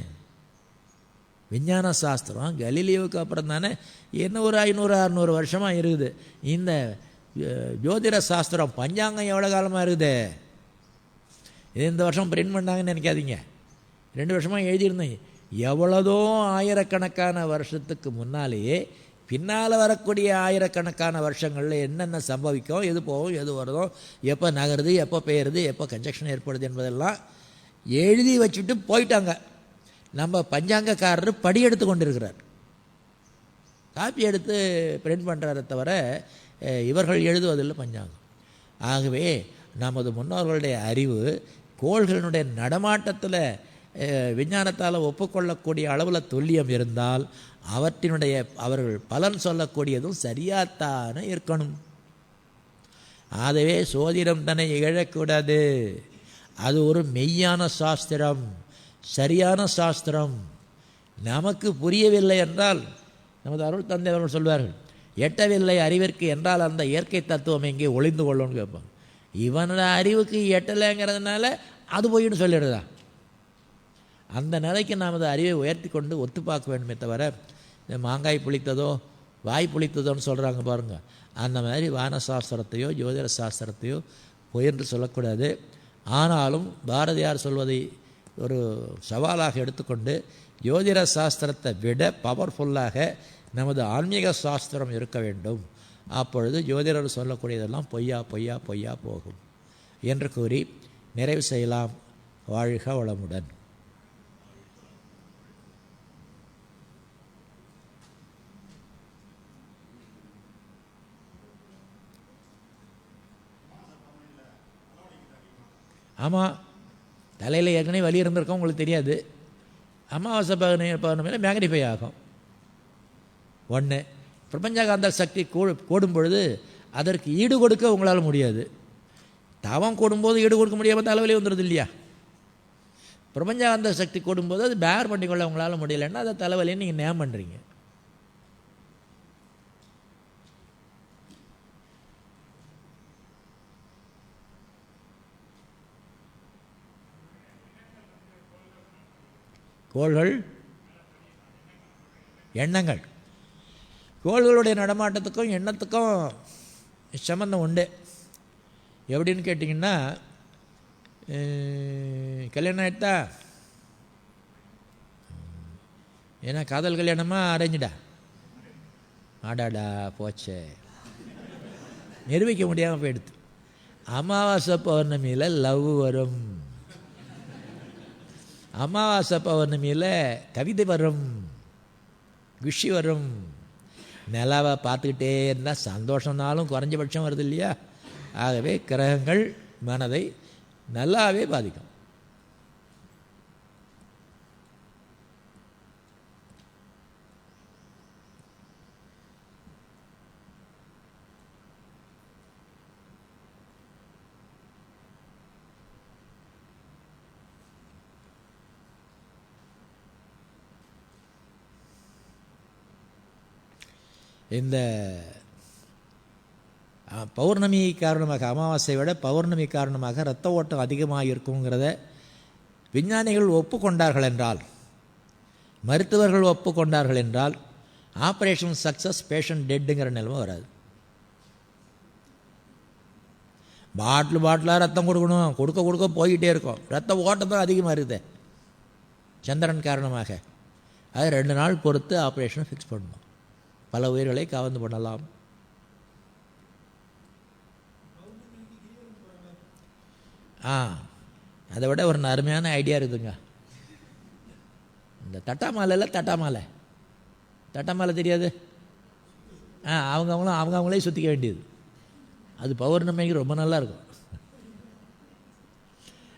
விஞ்ஞான சாஸ்திரம் கலீலியோவுக்கு அப்புறம் தானே. என்ன ஒரு 500-600 வருஷமாக இருக்குது. இந்த ஜோதிட சாஸ்திரம் பஞ்சாங்கம் எவ்வளோ காலமாக இருக்குது? இது இந்த வருஷம் பிரிண்ட் பண்ணாங்கன்னு நினைக்காதீங்க. 2 வருஷமாக எழுதியிருந்தேன். எவ்வளோதோ ஆயிரக்கணக்கான வருஷத்துக்கு முன்னாலேயே பின்னால் வரக்கூடிய ஆயிரக்கணக்கான வருஷங்களில் என்னென்ன சம்பவிக்கும், எது போகும், எது வருதோ, எப்போ நகருது, எப்போ பெயருது, எப்போ கன்ஜெக்ஷன் ஏற்படுது என்பதெல்லாம் எழுதி வச்சுட்டு போயிட்டாங்க. நம்ம பஞ்சாங்கக்காரர் படி எடுத்து கொண்டிருக்கிறார். காப்பி எடுத்து பிரிண்ட் பண்ணுறாரை தவிர இவர்கள் எழுதுவதில்லை பஞ்சாங்கம். ஆகவே நமது முன்னோர்களுடைய அறிவு கோள்களினுடைய நடமாட்டத்தில் விஞ்ஞானத்தால் ஒப்புக்கொள்ளக்கூடிய அளவில் துல்லியம் இருந்தால் அவர்கள் பலன் சொல்லக்கூடியதும் சரியாத்தானே இருக்கணும். ஆகவே சோதிடம் தன்னை இகழக்கூடாது. அது ஒரு மெய்யான சாஸ்திரம், சரியான சாஸ்திரம். நமக்கு புரியவில்லை என்றால் நமது அருள் தந்தை அவர்கள் சொல்வார்கள், எட்டவில்லை அறிவிற்கு என்றால் அந்த இயற்கை தத்துவம் எங்கே ஒளிந்து கொள்ளணும்னு கேட்பாங்க. இவனோட அறிவுக்கு எட்டலைங்கிறதுனால அது போயின்னு சொல்லிடுறதா? அந்த நிலைக்கு நாம் அதை அறிவை உயர்த்தி கொண்டு ஒத்து பார்க்க வேண்டுமே தவிர, இந்த மாங்காய் புளித்ததோ வாய் புளித்ததோன்னு சொல்கிறாங்க பாருங்கள், அந்த மாதிரி வானசாஸ்திரத்தையோ ஜோதிட சாஸ்திரத்தையோ பொயன்று சொல்லக்கூடாது. ஆனாலும் பாரதியார் சொல்வதை ஒரு சவாலாக எடுத்துக்கொண்டு ஜோதிட சாஸ்திரத்தை விட பவர்ஃபுல்லாக நமது ஆன்மீக சாஸ்திரம் இருக்க வேண்டும். அப்பொழுது ஜோதிடர் சொல்லக்கூடியதெல்லாம் பொய்யா பொய்யா பொய்யா போகும் என்று கூறி நிறைவு செய்யலாம். வாழ்க வளமுடன். ஆமாம், தலையில் ஏற்கனவே வலி இருந்திருக்கோம், உங்களுக்கு தெரியாது. அமாவாசை பௌர்ணமியில் மேக்னிஃபை ஆகும். ஒன்று, பிரபஞ்சகாந்த சக்தி கூடும் பொழுது அதற்கு ஈடு கொடுக்க உங்களால் முடியாது. தவம் கூடும்போது ஈடு கொடுக்க முடியாமல் தலைவலி வந்துடுது இல்லையா? பிரபஞ்சகாந்த சக்தி கூடும்போது அது பேர் பண்ணிக்கொள்ள உங்களால் முடியலைன்னா அதை தலைவலின்னு நீங்கள் நேம் பண்ணுறீங்க. கோள்கள் எண்ணங்கள், கோள்களுடைய நடமாட்டத்துக்கும் எண்ணத்துக்கும் சம்பந்தம் உண்டு. எப்படின்னு கேட்டிங்கன்னா, கல்யாணம் ஆகிட்டா ஏன்னா காதல் கல்யாணமா அரேஞ்சுடா? ஆடாடா போச்சே, நிரூபிக்க முடியாமல் போயிடுது. அமாவாசை பௌர்ணமியில் லவ் வரும், அமாவாசை பௌர்ணமியில் கவிதை வரும், குஷி வரும். நிலாவை பார்த்துக்கிட்டே இருந்தால் சந்தோஷம்னாலும் குறைஞ்சபட்சம் வருது இல்லையா? ஆகவே கிரகங்கள் மனதை நல்லாவே பாதிக்கும். இந்த பௌர்ணமி காரணமாக, அமாவாசை விட பௌர்ணமி காரணமாக இரத்த ஓட்டம் அதிகமாக இருக்குங்கிறத விஞ்ஞானிகள் ஒப்புக்கொண்டார்கள் என்றால், மருத்துவர்கள் ஒப்புக்கொண்டார்கள் என்றால், ஆப்ரேஷன் சக்ஸஸ் பேஷண்ட் டெட்டுங்கிற நிலைமை வராது. பாட்டிலாக ரத்தம் கொடுக்கணும், கொடுக்க போய்கிட்டே இருக்கும். ரத்த ஓட்டம் தான் அதிகமாக இருக்குது சந்திரன் காரணமாக. அது 2 நாள் பொறுத்து ஆப்ரேஷனை ஃபிக்ஸ் பண்ணணும். பல உயிர்களை கவர்ந்து பண்ணலாம். அதை விட ஒரு அருமையான ஐடியா இருக்குதுங்க. இந்த தட்டாமாலையில் தட்டாமாலை தெரியாது? அவங்களே சுற்றிக்க வேண்டியது. அது பௌர்ணமிக்கு ரொம்ப நல்லா இருக்கும்.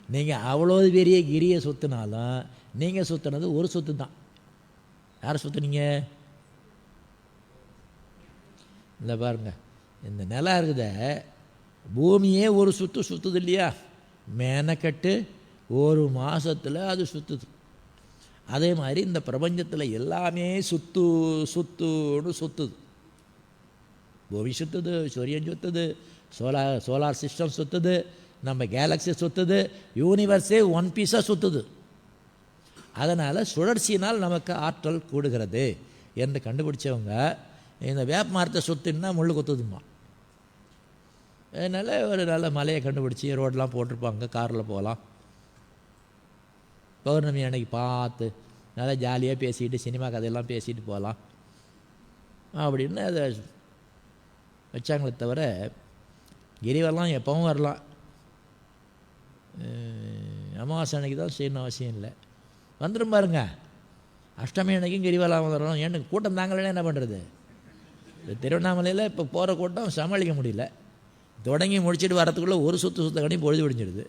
நீங்கள் அவ்வளோ பெரிய கிரியை சுற்றினாலும் நீங்கள் சுற்றினது ஒரு சுற்று தான். யாரை சுற்றுனீங்க? இந்த பாருங்க, இந்த நிலம் இருக்குத, பூமியே ஒரு சுற்றுது இல்லையா? மேனக்கட்டு ஒரு மாதத்தில் அது சுற்றுது. அதே மாதிரி இந்த பிரபஞ்சத்தில் எல்லாமே சுற்றுது. பூமி சுற்றுது, சூரியன் சுற்றுது, சோலார் சிஸ்டம் சுற்றுது, நம்ம கேலக்ஸி சுற்றுது, யூனிவர்ஸே ஒன் பீஸாக சுற்றுது. அதனால் சுழற்சியினால் நமக்கு ஆற்றல் கூடுகிறது என்று கண்டுபிடிச்சவங்க இந்த வேப்ப மரத்தை சுற்றினா முள் குத்துதுமா. அதனால் ஒரு நல்ல மலையை கண்டுபிடிச்சி ரோடெலாம் போட்டிருப்பாங்க, காரில் போகலாம். பௌர்ணமி அன்னைக்கு பார்த்து நல்லா ஜாலியாக பேசிக்கிட்டு சினிமா கதையெல்லாம் பேசிட்டு போகலாம் அப்படின்னு அதை வச்சாங்களே தவிர, கிரிவலம் எப்பவும் வரலாம். அமாவாசை அன்னைக்கு தான் செய்யணும் அவசியம் இல்லை. வந்துடும் பாருங்க. அஷ்டமி அன்னைக்கும் கிரிவலம் வரும். ஏன்னு கூட்டம் தாங்களே என்ன பண்ணுறது? திருவண்ணாமலையில் இப்போ போகிற கூட்டம் சமாளிக்க முடியல. தொடங்கி முடிச்சுட்டு வரத்துக்குள்ளே ஒரு சுற்று கணி பொழுது விடிஞ்சிடுது.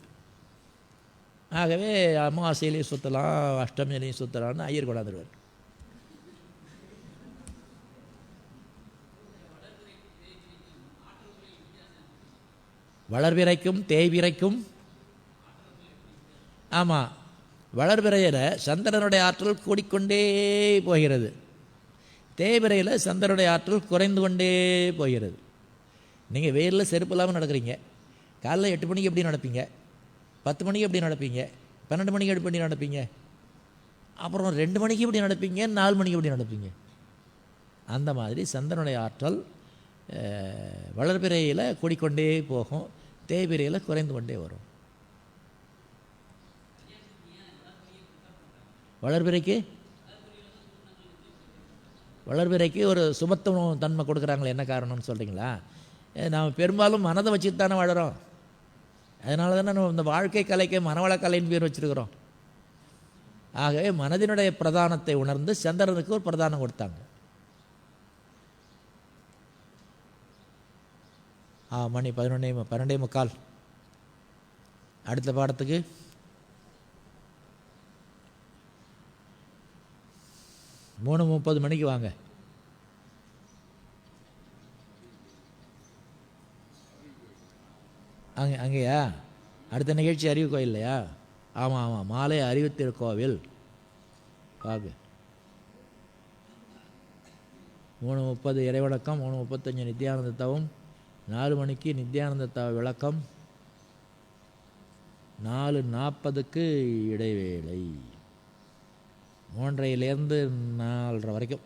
ஆகவே அமாவாசையிலையும் சுற்றலாம், அஷ்டமியிலையும் சுற்றலான்னு ஐயர் கொண்டாந்துருவார். வளர்பிறைக்கும் தேய்பிறைக்கும், ஆமாம், வளர்பிறையில் சந்திரனுடைய ஆற்றல் கூடிக்கொண்டே போகிறது, தேய்பிறையில் சந்திரனுடைய ஆற்றல் குறைந்து கொண்டே போகிறது. நீங்கள் வெயிலில் செருப்பு இல்லாமல் நடக்கிறீங்க. காலைல 8 மணிக்கு எப்படி நடப்பீங்க? 10 மணிக்கு எப்படி நடப்பீங்க? 12 மணிக்கு எப்படி நடப்பீங்க? அப்புறம் 2 மணிக்கு எப்படி நடப்பீங்க? 4 மணிக்கு எப்படி நடப்பீங்க? அந்த மாதிரி சந்திரனுடைய ஆற்றல் வளர்பிறையில் கூடிக்கொண்டே போகும், தேய்பிறையில் குறைந்து கொண்டே வரும். வளர்பிறைக்கு ஒரு சுபத்துவம் தன்மை கொடுக்குறாங்களே, என்ன காரணம்னு சொல்கிறீங்களா? நாம் பெரும்பாலும் மனதை வச்சுட்டு தானே வாழறோம். அதனால தானே நம்ம இந்த வாழ்க்கை கலைக்கு மனவளக்கலைன்னு பேர் வச்சுருக்கிறோம். ஆகவே மனதினுடைய பிரதானத்தை உணர்ந்து சந்திரனுக்கு ஒரு பிரதானம் கொடுத்தாங்க. மணி 12:15. அடுத்த பாடத்துக்கு 3:30 மணிக்கு வாங்க. அங்கேயா? அடுத்த நிகழ்ச்சி அறிவு கோயில் இல்லையா? ஆமாம், மாலை அறிவு திருக்கோவில் வாங்க. 3:30 இறைவணக்கம், 3:35 நித்யானந்த தவம், 4 மணிக்கு நித்யானந்த தவ விளக்கம், 4:40க்கு இடைவேளை, 3:30லேருந்து 4:30 வரைக்கும்.